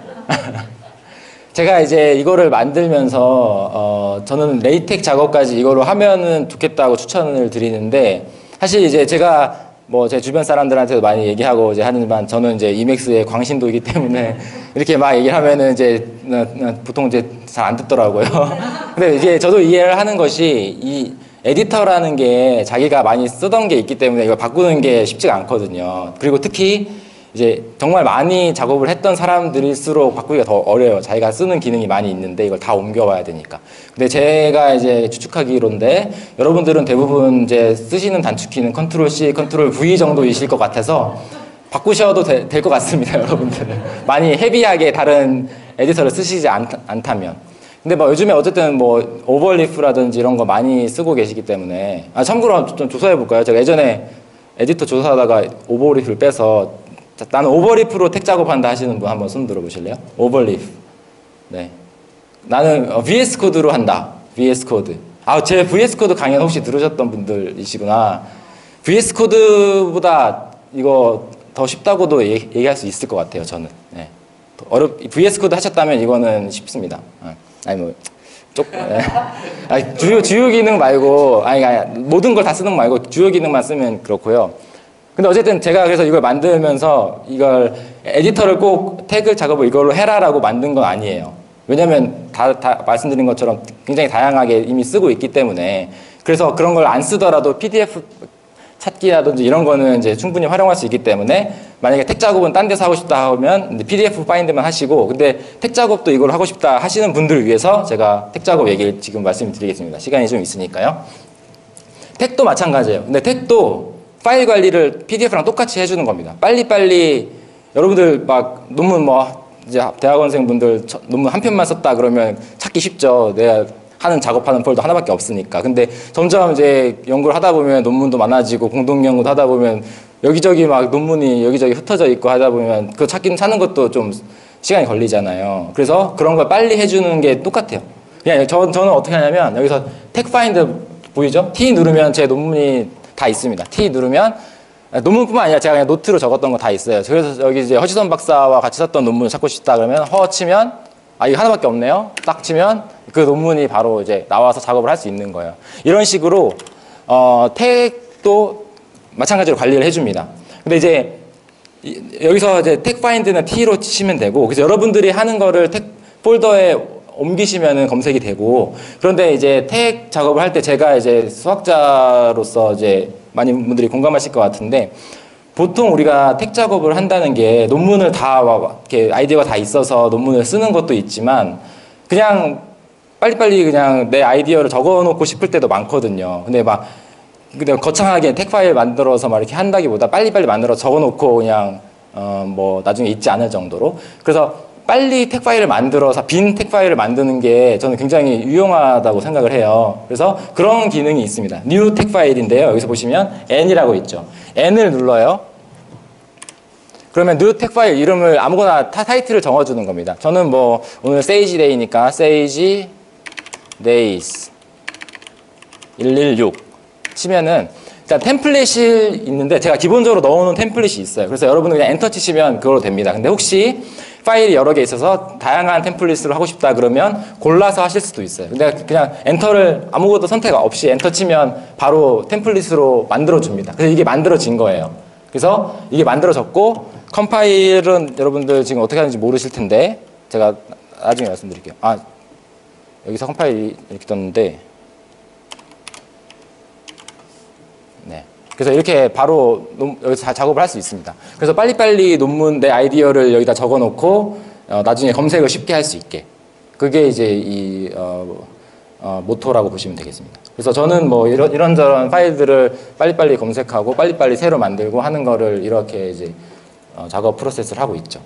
제가 이제 이거를 만들면서 저는 레이텍 작업까지 이거로 하면은 좋겠다고 추천을 드리는데 사실 이제 제가 뭐 제 주변 사람들한테도 많이 얘기하고 이제 하지만 저는 이제 이맥스의 광신도이기 때문에 이렇게 막 얘기를 하면은 이제 보통 이제 잘 안 듣더라고요. 근데 이제 저도 이해를 하는 것이 이 에디터라는 게 자기가 많이 쓰던 게 있기 때문에 이걸 바꾸는 게 쉽지가 않거든요. 그리고 특히 이제 정말 많이 작업을 했던 사람들일수록 바꾸기가 더 어려워요. 자기가 쓰는 기능이 많이 있는데 이걸 다 옮겨와야 되니까. 근데 제가 이제 추측하기로인데 여러분들은 대부분 이제 쓰시는 단축키는 컨트롤 C, 컨트롤 V 정도이실 것 같아서 바꾸셔도 될 것 같습니다. 여러분들은 많이 헤비하게 다른 에디터를 쓰시지 않다면. 근데 뭐 요즘에 어쨌든 뭐 오버리프라든지 이런 거 많이 쓰고 계시기 때문에 참고로 좀 조사해 볼까요? 제가 예전에 에디터 조사하다가 오버리프를 빼서 나는 오버리프로 텍 작업한다 하시는 분 한번 손 들어보실래요? 오버리프. 네. 나는 VS 코드로 한다. VS 코드. 제 VS 코드 강연 혹시 들으셨던 분들이시구나. VS 코드보다 이거 더 쉽다고도 얘기할 수 있을 것 같아요. 저는. 네. VS 코드 하셨다면 이거는 쉽습니다. 주요 기능 말고 모든 걸 다 쓰는 거 말고 주요 기능만 쓰면 그렇고요. 근데 어쨌든 제가 그래서 이걸 만들면서 이걸 에디터를 꼭 태그 작업을 이걸로 해라라고 만든 건 아니에요. 왜냐하면 다 말씀드린 것처럼 굉장히 다양하게 이미 쓰고 있기 때문에. 그래서 그런 걸 안 쓰더라도 PDF 찾기라든지 이런 거는 이제 충분히 활용할 수 있기 때문에 만약에 택 작업은 딴 데서 하고 싶다 하면 PDF 파인드만 하시고, 근데 택 작업도 이걸 하고 싶다 하시는 분들을 위해서 제가 택 작업 얘기를 지금 말씀드리겠습니다. 시간이 좀 있으니까요. 택도 마찬가지예요. 근데 택도 파일 관리를 PDF랑 똑같이 해주는 겁니다. 빨리빨리 여러분들 막 논문 뭐 이제 대학원생분들 논문 한 편만 썼다 그러면 찾기 쉽죠. 내가 하는 작업하는 폴더 하나밖에 없으니까. 근데 점점 이제 연구를 하다 보면 논문도 많아지고 공동 연구도 하다 보면 여기저기 막 논문이 여기저기 흩어져 있고 하다 보면 그거 찾는 것도 좀 시간이 걸리잖아요. 그래서 그런 걸 빨리 해주는 게 똑같아요. 그냥 저는 어떻게 하냐면 여기서 택 파인드 보이죠? T 누르면 제 논문이 다 있습니다. T 누르면 논문뿐만 아니라 제가 그냥 노트로 적었던 거 다 있어요. 그래서 여기 이제 허지선 박사와 같이 썼던 논문을 찾고 싶다 그러면 허 치면 아 이거 하나밖에 없네요. 딱 치면 그 논문이 바로 이제 나와서 작업을 할 수 있는 거예요. 이런 식으로 택도 마찬가지로 관리를 해줍니다. 근데 이제 여기서 이제 택 파인드는 T로 치시면 되고, 그래서 여러분들이 하는 거를 택 폴더에 옮기시면은 검색이 되고, 그런데 이제 택 작업을 할 때 제가 이제 수학자로서 이제 많은 분들이 공감하실 것 같은데, 보통 우리가 택 작업을 한다는 게 논문을 다 이렇게 아이디어가 다 있어서 논문을 쓰는 것도 있지만 그냥 빨리빨리 그냥 내 아이디어를 적어놓고 싶을 때도 많거든요. 근데 막 그냥 거창하게 택 파일 만들어서 막 이렇게 한다기보다 빨리빨리 만들어 적어놓고 그냥 뭐 나중에 잊지 않을 정도로. 그래서 빨리 택 파일을 만들어서 빈 택 파일을 만드는 게 저는 굉장히 유용하다고 생각을 해요. 그래서 그런 기능이 있습니다. new 택 파일인데요. 여기서 보시면 n이라고 있죠. n을 눌러요. 그러면 new 택 파일 이름을 아무거나 타이틀을 정해주는 겁니다. 저는 뭐 오늘 세이지 데이니까 세이지 데이스 116 치면은 일단 템플릿이 있는데 제가 기본적으로 넣어놓은 템플릿이 있어요. 그래서 여러분은 그냥 엔터 치시면 그걸로 됩니다. 근데 혹시 파일이 여러 개 있어서 다양한 템플릿으로 하고 싶다 그러면 골라서 하실 수도 있어요. 근데 그냥 엔터를 아무것도 선택 없이 엔터 치면 바로 템플릿으로 만들어줍니다. 그래서 이게 만들어진 거예요. 그래서 이게 만들어졌고 컴파일은 여러분들 지금 어떻게 하는지 모르실 텐데 제가 나중에 말씀드릴게요. 아 여기서 컴파일이 이렇게 떴는데 네. 그래서 이렇게 바로 여기서 작업을 할 수 있습니다. 그래서 빨리빨리 논문 내 아이디어를 여기다 적어놓고 나중에 검색을 쉽게 할 수 있게. 그게 이제 이 모토라고 보시면 되겠습니다. 그래서 저는 뭐 이런저런 파일들을 빨리빨리 검색하고 빨리빨리 새로 만들고 하는 거를 이렇게 이제 작업 프로세스를 하고 있죠.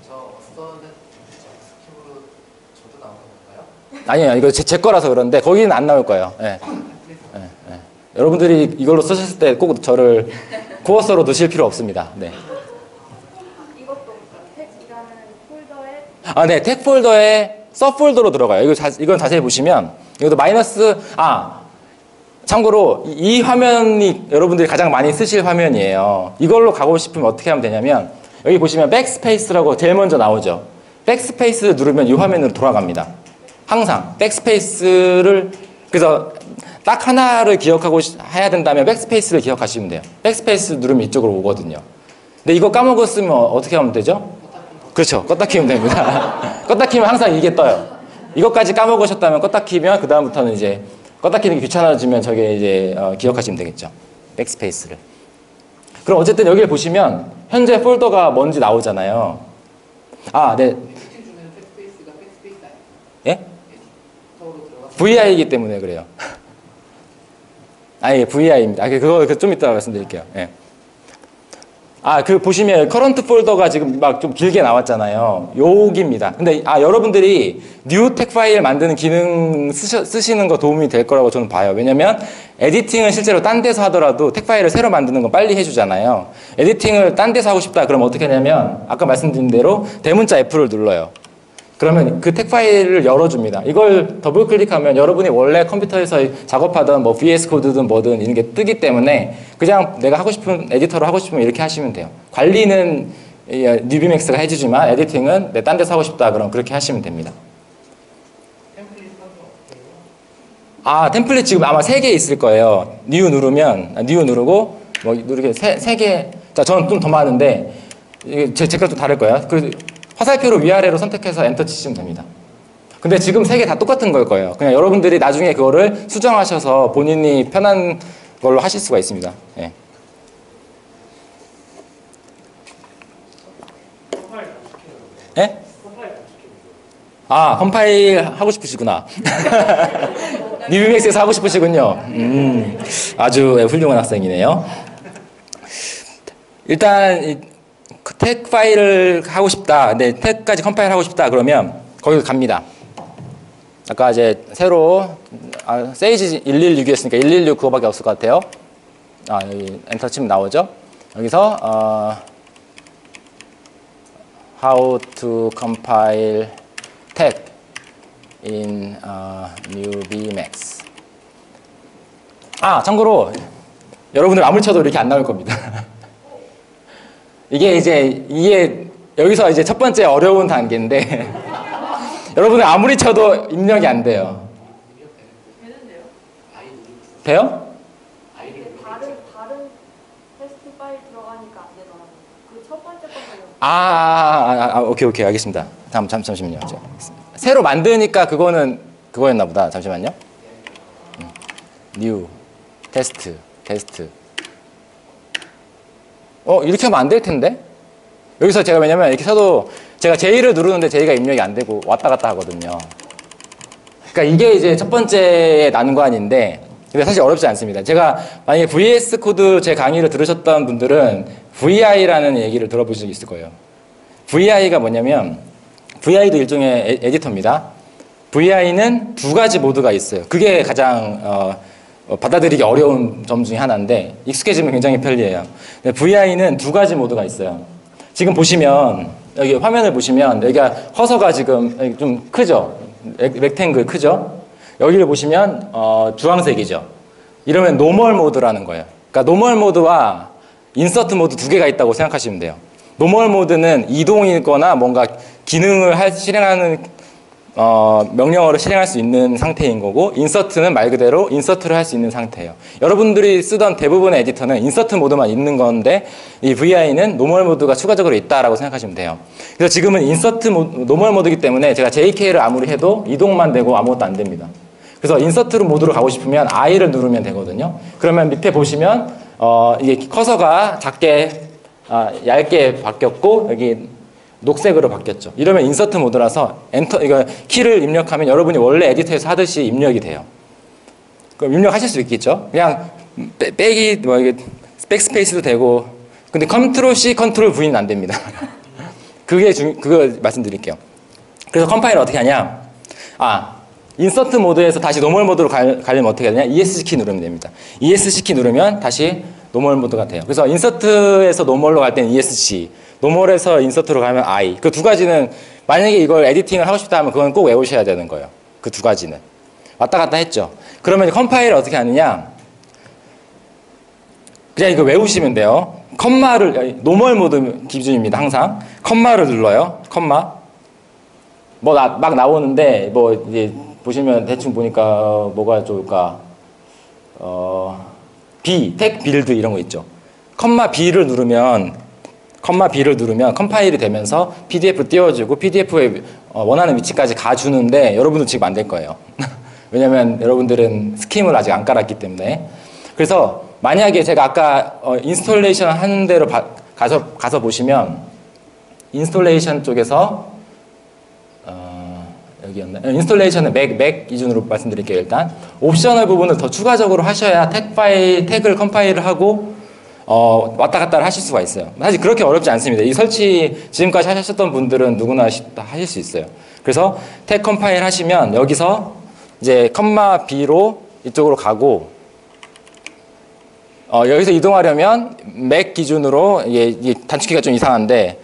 저 어떤 스킵으로 저도 나오는 건가요? 아니에요. 이거 제 거라서 그런데 거기는 안 나올 거예요. 네. 여러분들이 이걸로 쓰셨을 때 꼭 저를 코어서로 두실 필요 없습니다. 네. 이것도 택이라는 폴더에 아, 네. 택 폴더에 서브 폴더로 들어가요. 이건 자세히 보시면 이것도 마이너스 참고로 이 화면이 여러분들이 가장 많이 쓰실 화면이에요. 이걸로 가고 싶으면 어떻게 하면 되냐면 여기 보시면 백스페이스라고 제일 먼저 나오죠. 백스페이스를 누르면 이 화면으로 돌아갑니다. 항상 백스페이스를 그래서 딱 하나를 기억하고 해야 된다면 백스페이스를 기억하시면 돼요. 백스페이스 누르면 이쪽으로 오거든요. 근데 이거 까먹었으면 어떻게 하면 되죠? 그렇죠. 껐다 키면 됩니다. 껐다 키면 항상 이게 떠요. 이것까지 까먹으셨다면 껐다 키면 그 다음부터는 이제 껐다 키는 게 귀찮아지면 저게 이제 기억하시면 되겠죠. 백스페이스를. 그럼 어쨌든 여기를 보시면 현재 폴더가 뭔지 나오잖아요. 아, 네. 시스템 중에는 백스페이스가 백스페이스 아니에요? 예? 에디터로 들어가서 VI이기 때문에 그래요. 아, 예, VI입니다. 그거 좀 이따 말씀드릴게요. 예. 아, 보시면 커런트 폴더가 지금 막 좀 길게 나왔잖아요. 여기입니다. 근데 여러분들이 뉴 택 파일 만드는 기능 쓰시는 거 도움이 될 거라고 저는 봐요. 왜냐면 에디팅은 실제로 딴 데서 하더라도 택 파일을 새로 만드는 건 빨리 해주잖아요. 에디팅을 딴 데서 하고 싶다 그러면 어떻게 하냐면 아까 말씀드린 대로 대문자 F를 눌러요. 그러면 그 택 파일을 열어줍니다. 이걸 더블 클릭하면 여러분이 원래 컴퓨터에서 작업하던 뭐 VS 코드든 뭐든 이런 게 뜨기 때문에 그냥 내가 하고 싶은 에디터로 하고 싶으면 이렇게 하시면 돼요. 관리는 뉴비맥스가 해주지만 에디팅은 내 딴 데서 하고 싶다 그럼 그렇게 하시면 됩니다. 아, 템플릿 지금 아마 3개 있을 거예요. 뉴 누르면 뉴 누르고 뭐 누르게 3개. 자, 저는 좀 더 많은데 이게 제 거랑 좀 다를 거예요. 화살표로 위아래로 선택해서 엔터 치시면 됩니다. 근데 지금 세 개 다 똑같은 걸 거예요. 그냥 여러분들이 나중에 그거를 수정하셔서 본인이 편한 걸로 하실 수가 있습니다. 예. 예? 아, 컴파일 하고 싶으시구나. 뉴비맥스에서 하고 싶으시군요. 아주 훌륭한 학생이네요. 일단 택 파일을 하고 싶다. 근데 택까지 컴파일 하고 싶다. 그러면 거기 갑니다. 아까 이제 새로 세이지 116이었으니까 116 그거밖에 없을 것 같아요. 여기 엔터 치면 나오죠. 여기서 how to compile tag in NewBmax. 참고로 여러분들 아무리 쳐도 이렇게 안 나올 겁니다. 이게 여기서 이제 첫 번째 어려운 단계인데 여러분들 아무리 쳐도 입력이 안 돼요. 되는데요? 돼요? 근데 다른 테스트 파일 들어가니까 안 되더라고요. 그 첫 번째 거는 오케이 알겠습니다. 잠시만요. 새로 만드니까 그거였나 보다. 잠시만요. new 테스트 이렇게 하면 안 될 텐데. 여기서 제가 왜냐면 이렇게 쳐도 제가 J를 누르는데 J가 입력이 안 되고 왔다 갔다 하거든요. 그러니까 이게 이제 첫 번째 난관인데 근데 사실 어렵지 않습니다. 제가 만약에 VS 코드 제 강의를 들으셨던 분들은 VI라는 얘기를 들어보실 수 있을 거예요. VI가 뭐냐면 VI도 일종의 에디터입니다. VI는 두 가지 모드가 있어요. 그게 가장 받아들이기 어려운 점 중에 하나인데 익숙해지면 굉장히 편리해요. VI는 두 가지 모드가 있어요. 지금 보시면 여기 화면을 보시면 여기가 커서가 지금 좀 크죠? 렉탱글 크죠? 여기를 보시면 주황색이죠? 이러면 노멀 모드라는 거예요. 그러니까 노멀 모드와 인서트 모드 두 개가 있다고 생각하시면 돼요. 노멀 모드는 이동이거나 뭔가 기능을 실행하는 명령어를 실행할 수 있는 상태인 거고 인서트는 말 그대로 인서트를 할 수 있는 상태예요. 여러분들이 쓰던 대부분의 에디터는 인서트 모드만 있는 건데 이 VI는 노멀 모드가 추가적으로 있다라고 생각하시면 돼요. 그래서 지금은 노멀 모드이기 때문에 제가 JK를 아무리 해도 이동만 되고 아무것도 안 됩니다. 그래서 인서트 모드로 가고 싶으면 I를 누르면 되거든요. 그러면 밑에 보시면 이게 커서가 얇게 바뀌었고 여기 녹색으로 바뀌었죠. 이러면 인서트 모드라서 이거 키를 입력하면 여러분이 원래 에디터에서 하듯이 입력이 돼요. 그럼 입력하실 수 있겠죠? 그냥 백스페이스도 되고 근데 컨트롤 C, 컨트롤 V는 안 됩니다. 그거 말씀드릴게요. 그래서 컴파일을 어떻게 하냐? 인서트 모드에서 다시 노멀 모드로 가려면 어떻게 해야 되냐? ESC 키 누르면 됩니다. ESC 키 누르면 다시 노멀 모드가 돼요. 그래서 인서트에서 노멀로 갈 때는 ESC, 노멀에서 인서트로 가면 I. 그 두 가지는 만약에 이걸 에디팅을 하고 싶다 하면 그건 꼭 외우셔야 되는 거예요. 그 두 가지는. 왔다 갔다 했죠. 그러면 컴파일을 어떻게 하느냐? 그냥 이거 외우시면 돼요. 노멀 모드 기준입니다. 항상. 컴마를 눌러요. 컴마. 막 나오는데 이제 보시면 대충 보니까 뭐가 좋을까? 택 빌드 이런 거 있죠. 컴마 B를 누르면 컴파일이 되면서 PDF 띄워주고 PDF에 원하는 위치까지 가주는데 여러분들 지금 안 될 거예요. 왜냐면 여러분들은 스킴을 아직 안 깔았기 때문에. 그래서 만약에 제가 아까 인스톨레이션 하는 대로 가서 보시면 인스톨레이션 쪽에서 여기였나요? 인스톨레이션은 맥 기준으로 말씀드릴게요. 일단 옵셔널 부분을 더 추가적으로 하셔야 택을 컴파일을 하고 왔다 갔다 하실 수가 있어요. 사실 그렇게 어렵지 않습니다. 이 설치 지금까지 하셨던 분들은 누구나 하실 수 있어요. 그래서 택 컴파일 하시면 여기서 이제 컴마 B로 이쪽으로 가고 여기서 이동하려면 맥 기준으로 이게 단축키가 좀 이상한데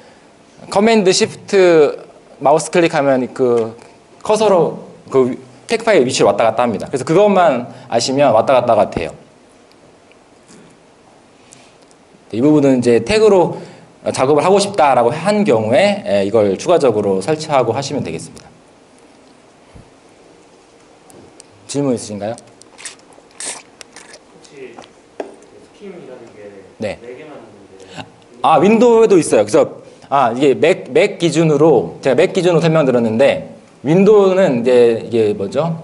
커맨드 시프트 마우스 클릭하면 그 커서로 그 택 파일 위치를 왔다 갔다 합니다. 그래서 그것만 아시면 왔다 갔다가 돼요. 이 부분은 이제 태그로 작업을 하고 싶다라고 한 경우에 이걸 추가적으로 설치하고 하시면 되겠습니다. 질문 있으신가요? 혹시 스킴이라는 게 네. 4개만 있는데 윈도우에도 있어요. 그래서 이게 맥 기준으로 제가 맥 기준으로 설명드렸는데 윈도우는 이제 이게 뭐죠?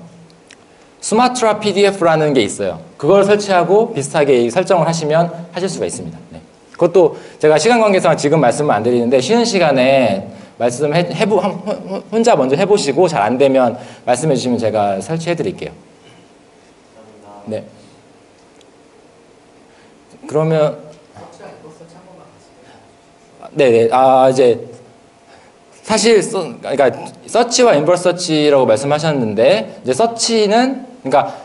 수마트라 PDF라는 게 있어요. 그걸 설치하고 비슷하게 설정을 하시면 하실 수가 있습니다. 네. 그것도 제가 시간 관계상 지금 말씀을 안 드리는데 쉬는 시간에 혼자 먼저 해보시고 잘 안 되면 말씀해 주시면 제가 설치해 드릴게요. 네. 그러면 네네. 이제 사실 그러니까 서치와 인버스 서치라고 말씀하셨는데 이제 서치는 그러니까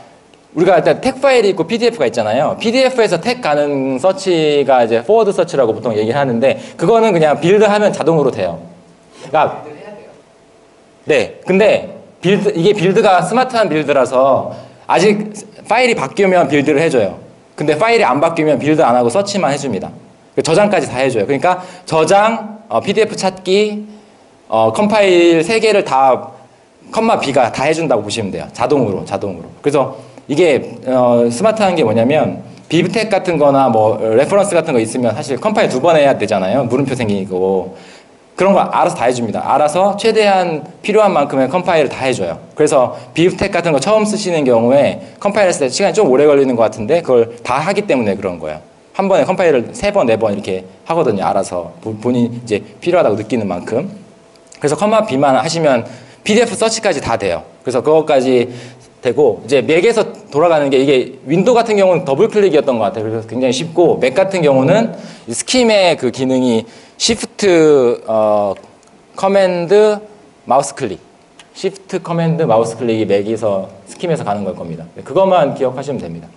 우리가 일단 텍 파일이 있고 PDF가 있잖아요. PDF에서 텍 가는 서치가 이제 포워드 서치라고 보통 얘기를 하는데 그거는 그냥 빌드하면 자동으로 돼요. 그러니까 네. 근데 이게 빌드가 스마트한 빌드라서 아직 파일이 바뀌면 빌드를 해줘요. 근데 파일이 안 바뀌면 빌드 안 하고 서치만 해줍니다. 저장까지 다 해줘요. 그러니까 저장, PDF 찾기, 컴파일 3개를 다 컴마 B가 다 해준다고 보시면 돼요. 자동으로. 그래서 이게 스마트한 게 뭐냐면 비브텍 같은 거나 뭐 레퍼런스 같은 거 있으면 사실 컴파일 2번 해야 되잖아요. 물음표 생기고 그런 거 알아서 다 해줍니다. 알아서 최대한 필요한 만큼의 컴파일을 다 해줘요. 그래서 비브텍 같은 거 처음 쓰시는 경우에 컴파일 했을 때 시간이 좀 오래 걸리는 것 같은데 그걸 다 하기 때문에 그런 거예요. 한 번에 컴파일을 3번, 4번 이렇게 하거든요. 알아서 본인이 이제 필요하다고 느끼는 만큼. 그래서 컴마 B만 하시면 PDF 서치까지 다 돼요. 그래서 그것까지 되고 이제 맥에서 돌아가는 게 이게 윈도우 같은 경우는 더블 클릭이었던 것 같아요. 그래서 굉장히 쉽고 맥 같은 경우는 스킴의 그 기능이 시프트 커맨드 마우스 클릭 시프트 커맨드 마우스 클릭이 맥에서 스킴에서 가는 걸 겁니다. 그것만 기억하시면 됩니다.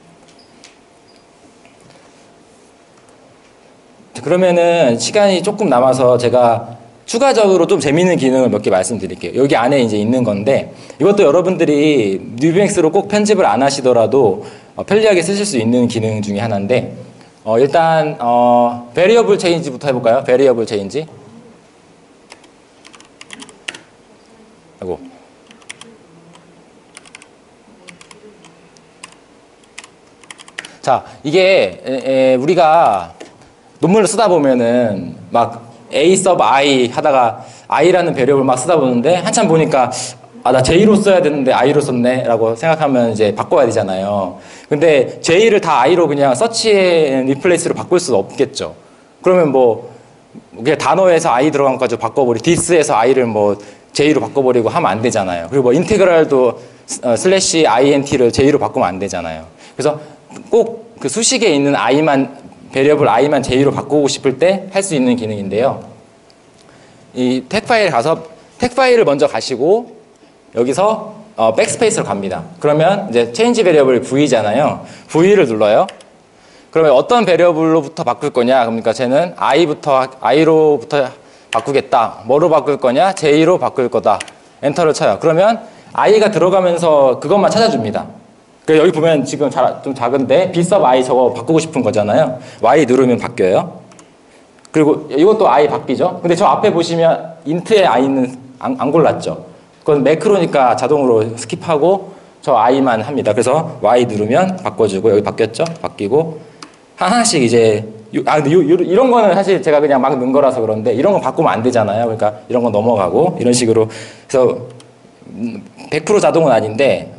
그러면은 시간이 조금 남아서 제가 추가적으로 좀 재미있는 기능을 몇 개 말씀드릴게요. 여기 안에 이제 있는 건데 이것도 여러분들이 뉴비맥스로 꼭 편집을 안 하시더라도 편리하게 쓰실 수 있는 기능 중에 하나인데 일단 베리어블 체인지부터 해볼까요? 베리어블 체인지. 아이고. 자, 이게 우리가 논문을 쓰다 보면은 막 A sub I 하다가 I라는 베리어블 막 쓰다 보는데 한참 보니까 나 J로 써야 되는데 I로 썼네 라고 생각하면 이제 바꿔야 되잖아요. 근데 J를 다 I로 그냥 서치 리플레이스로 바꿀 수는 없겠죠. 그러면 뭐 그냥 단어에서 I 들어간 거 가지고 바꿔버리고 this에서 I를 뭐 J로 바꿔버리고 하면 안 되잖아요. 그리고 뭐 인테그랄도 슬래시 int를 J로 바꾸면 안 되잖아요. 그래서 꼭 그 수식에 있는 베리어블 i만 J로 바꾸고 싶을 때 할 수 있는 기능인데요. 이 텍 파일 가서 텍 파일을 먼저 가시고 여기서 백스페이스로 갑니다. 그러면 이제 체인지 베리어블이 V잖아요. V를 눌러요. 그러면 어떤 베리어블로부터 바꿀 거냐? 그러니까 쟤는 I로부터 바꾸겠다. 뭐로 바꿀 거냐? J로 바꿀 거다. 엔터를 쳐요. 그러면 I가 들어가면서 그것만 찾아줍니다. 여기 보면 지금 좀 작은데 B sub I 저거 바꾸고 싶은 거잖아요. Y 누르면 바뀌어요. 그리고 이것도 I 바뀌죠. 근데 저 앞에 보시면 int의 I는 안 골랐죠. 그건 매크로니까 자동으로 스킵하고 저 I만 합니다. 그래서 Y 누르면 바꿔주고 여기 바뀌었죠. 바뀌고 하나씩 이제 근데 이런 거는 사실 제가 그냥 막 넣은 거라서 그런데 이런 거 바꾸면 안 되잖아요. 그러니까 이런 거 넘어가고 이런 식으로 그래서 100% 자동은 아닌데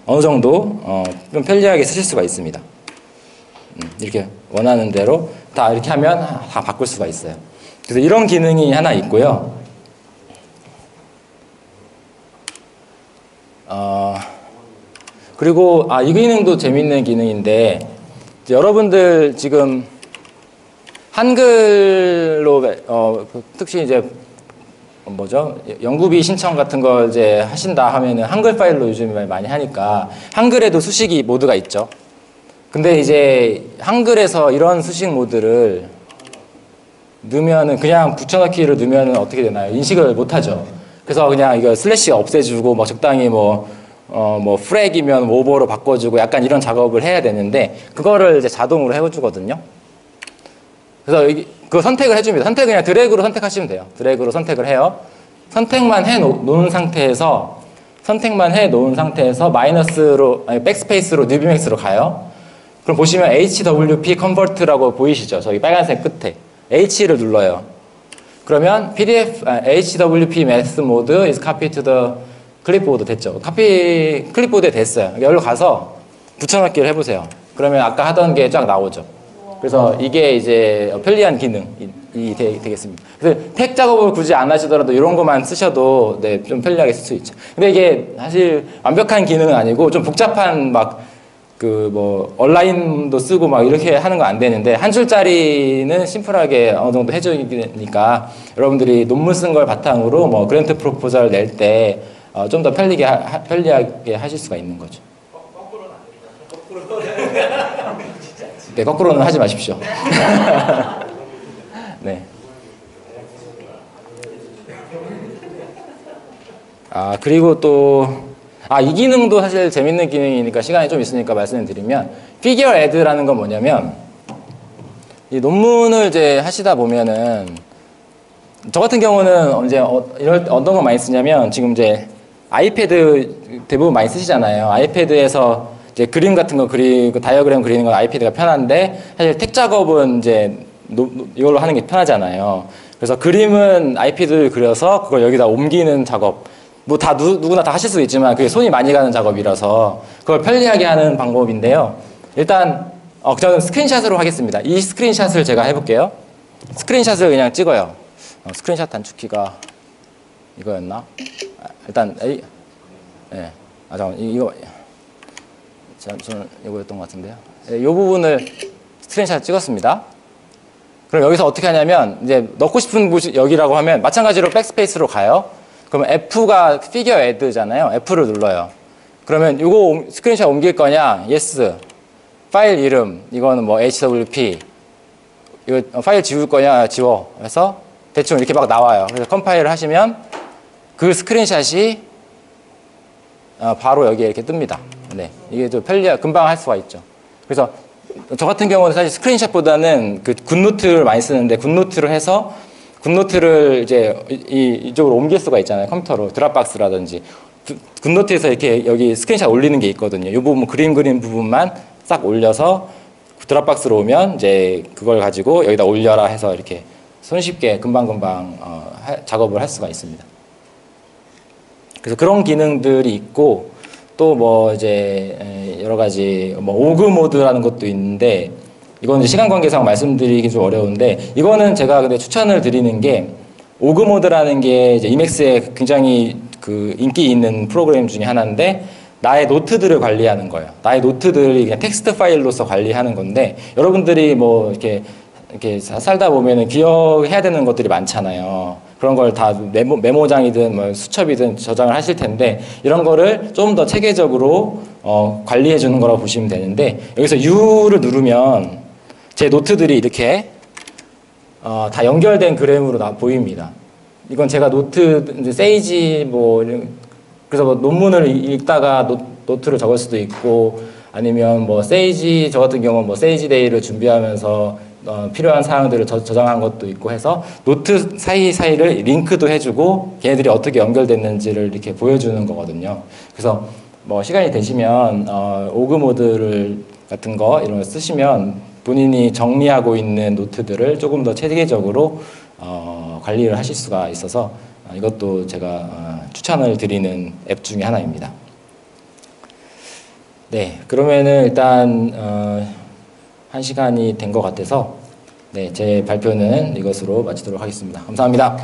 어느 정도 좀 편리하게 쓰실 수가 있습니다. 이렇게 원하는 대로 다 이렇게 하면 다 바꿀 수가 있어요. 그래서 이런 기능이 하나 있고요. 그리고 이 기능도 재밌는 기능인데 여러분들 지금 한글로 특히 이제 뭐죠? 연구비 신청 같은 걸 이제 하신다 하면은 한글 파일로 요즘 많이 하니까 한글에도 수식이 모드가 있죠. 근데 이제 한글에서 이런 수식 모드를 넣으면은 그냥 붙여넣기를 넣으면은 어떻게 되나요? 인식을 못 하죠. 그래서 그냥 이거 슬래시 없애주고 뭐 적당히 뭐 프랙이면 오버로 바꿔주고 약간 이런 작업을 해야 되는데 그거를 이제 자동으로 해주거든요. 그래서 그거 선택을 해줍니다. 선택 그냥 드래그로 선택하시면 돼요. 드래그로 선택을 해요. 선택만 해놓은 상태에서 마이너스로 백스페이스로 뉴비맥스로 가요. 그럼 보시면 HWP 컨버트라고 보이시죠? 저기 빨간색 끝에 H를 눌러요. 그러면 PDF, HWP math mode is copied to the clipboard 됐죠. 클립보드에 됐어요. 여기로 가서 붙여넣기를 해보세요. 그러면 아까 하던 게 쫙 나오죠. 그래서 이게 이제 편리한 기능이 되겠습니다. 그래서 택 작업을 굳이 안 하시더라도 이런 것만 쓰셔도 네, 좀 편리하게 쓸 수 있죠. 근데 이게 사실 완벽한 기능은 아니고 좀 복잡한 막 그 뭐 온라인도 쓰고 막 이렇게 하는 거 안 되는데 한 줄짜리는 심플하게 어느 정도 해주니까 여러분들이 논문 쓴 걸 바탕으로 뭐 그랜트 프로포절 낼 때 좀 더 편리하게 하실 수가 있는 거죠. 네, 거꾸로는 하지 마십시오. 네. 그리고 또 이 기능도 사실 재밌는 기능이니까 시간이 좀 있으니까 말씀을 드리면 피규어 애드라는 건 뭐냐면 이 논문을 이제 하시다 보면은 저 같은 경우는 이럴 때 어떤 거 많이 쓰냐면 지금 이제 아이패드 대부분 많이 쓰시잖아요. 아이패드에서 이제 그림 같은 거 그리고 다이어그램 그리는 건 아이패드가 편한데 사실 택 작업은 이제 이걸로 하는 게 편하잖아요. 그래서 그림은 아이패드를 그려서 그걸 여기다 옮기는 작업 뭐 다 누구나 다 하실 수 있지만 그게 손이 많이 가는 작업이라서 그걸 편리하게 하는 방법인데요. 일단 저는 스크린샷으로 하겠습니다. 이 스크린샷을 제가 해볼게요. 스크린샷을 그냥 찍어요. 스크린샷 단축키가 이거였나? 일단 네. 잠깐만 이거 저는 이거였던 것 같은데요. 이 부분을 스크린샷 찍었습니다. 그럼 여기서 어떻게 하냐면 이제 넣고 싶은 곳이 여기라고 하면 마찬가지로 백스페이스로 가요. 그러면 F가 피규어 애드잖아요. F를 눌러요. 그러면 이거 스크린샷 옮길 거냐? Yes. 파일 이름 이거는 뭐 HWP. 이거 파일 지울 거냐? 지워. 그래서 대충 이렇게 막 나와요. 그래서 컴파일을 하시면 그 스크린샷이 바로 여기에 이렇게 뜹니다. 네, 이게 좀 금방 할 수가 있죠. 그래서 저 같은 경우는 사실 스크린샷보다는 그 굿노트를 많이 쓰는데 굿노트를 해서 굿노트를 이제 이쪽으로 옮길 수가 있잖아요. 컴퓨터로 드랍박스라든지 굿노트에서 이렇게 여기 스크린샷 올리는 게 있거든요. 이 부분 그림 부분만 싹 올려서 드랍박스로 오면 이제 그걸 가지고 여기다 올려라 해서 이렇게 손쉽게 금방금방 작업을 할 수가 있습니다. 그래서 그런 기능들이 있고 또 뭐 이제 여러 가지 뭐 오그 모드라는 것도 있는데 이건 이제 시간 관계상 말씀드리기 좀 어려운데 이거는 제가 근데 추천을 드리는 게 오그 모드라는 게 이제 이맥스에 굉장히 그 인기 있는 프로그램 중에 하나인데 나의 노트들을 관리하는 거예요. 나의 노트들이 그냥 텍스트 파일로서 관리하는 건데 여러분들이 뭐 이렇게 살다 보면은 기억해야 되는 것들이 많잖아요. 그런 걸 다 메모장이든 뭐 수첩이든 저장을 하실 텐데 이런 거를 좀 더 체계적으로 관리해 주는 거라고 보시면 되는데 여기서 U를 누르면 제 노트들이 이렇게 다 연결된 그램으로 보입니다. 이건 제가 노트 이제 세이지 뭐 그래서 뭐 논문을 읽다가 노트를 적을 수도 있고 아니면 뭐 세이지 저 같은 경우는 뭐 세이지 데이를 준비하면서 필요한 사항들을 저장한 것도 있고 해서 노트 사이사이를 링크도 해주고 걔네들이 어떻게 연결됐는지를 이렇게 보여주는 거거든요. 그래서 뭐 시간이 되시면 오그 모드를 같은 거 이런 거 쓰시면 본인이 정리하고 있는 노트들을 조금 더 체계적으로 관리를 하실 수가 있어서 이것도 제가 추천을 드리는 앱 중에 하나입니다. 네, 그러면은 일단 1시간이 된 것 같아서 네, 제 발표는 이것으로 마치도록 하겠습니다. 감사합니다.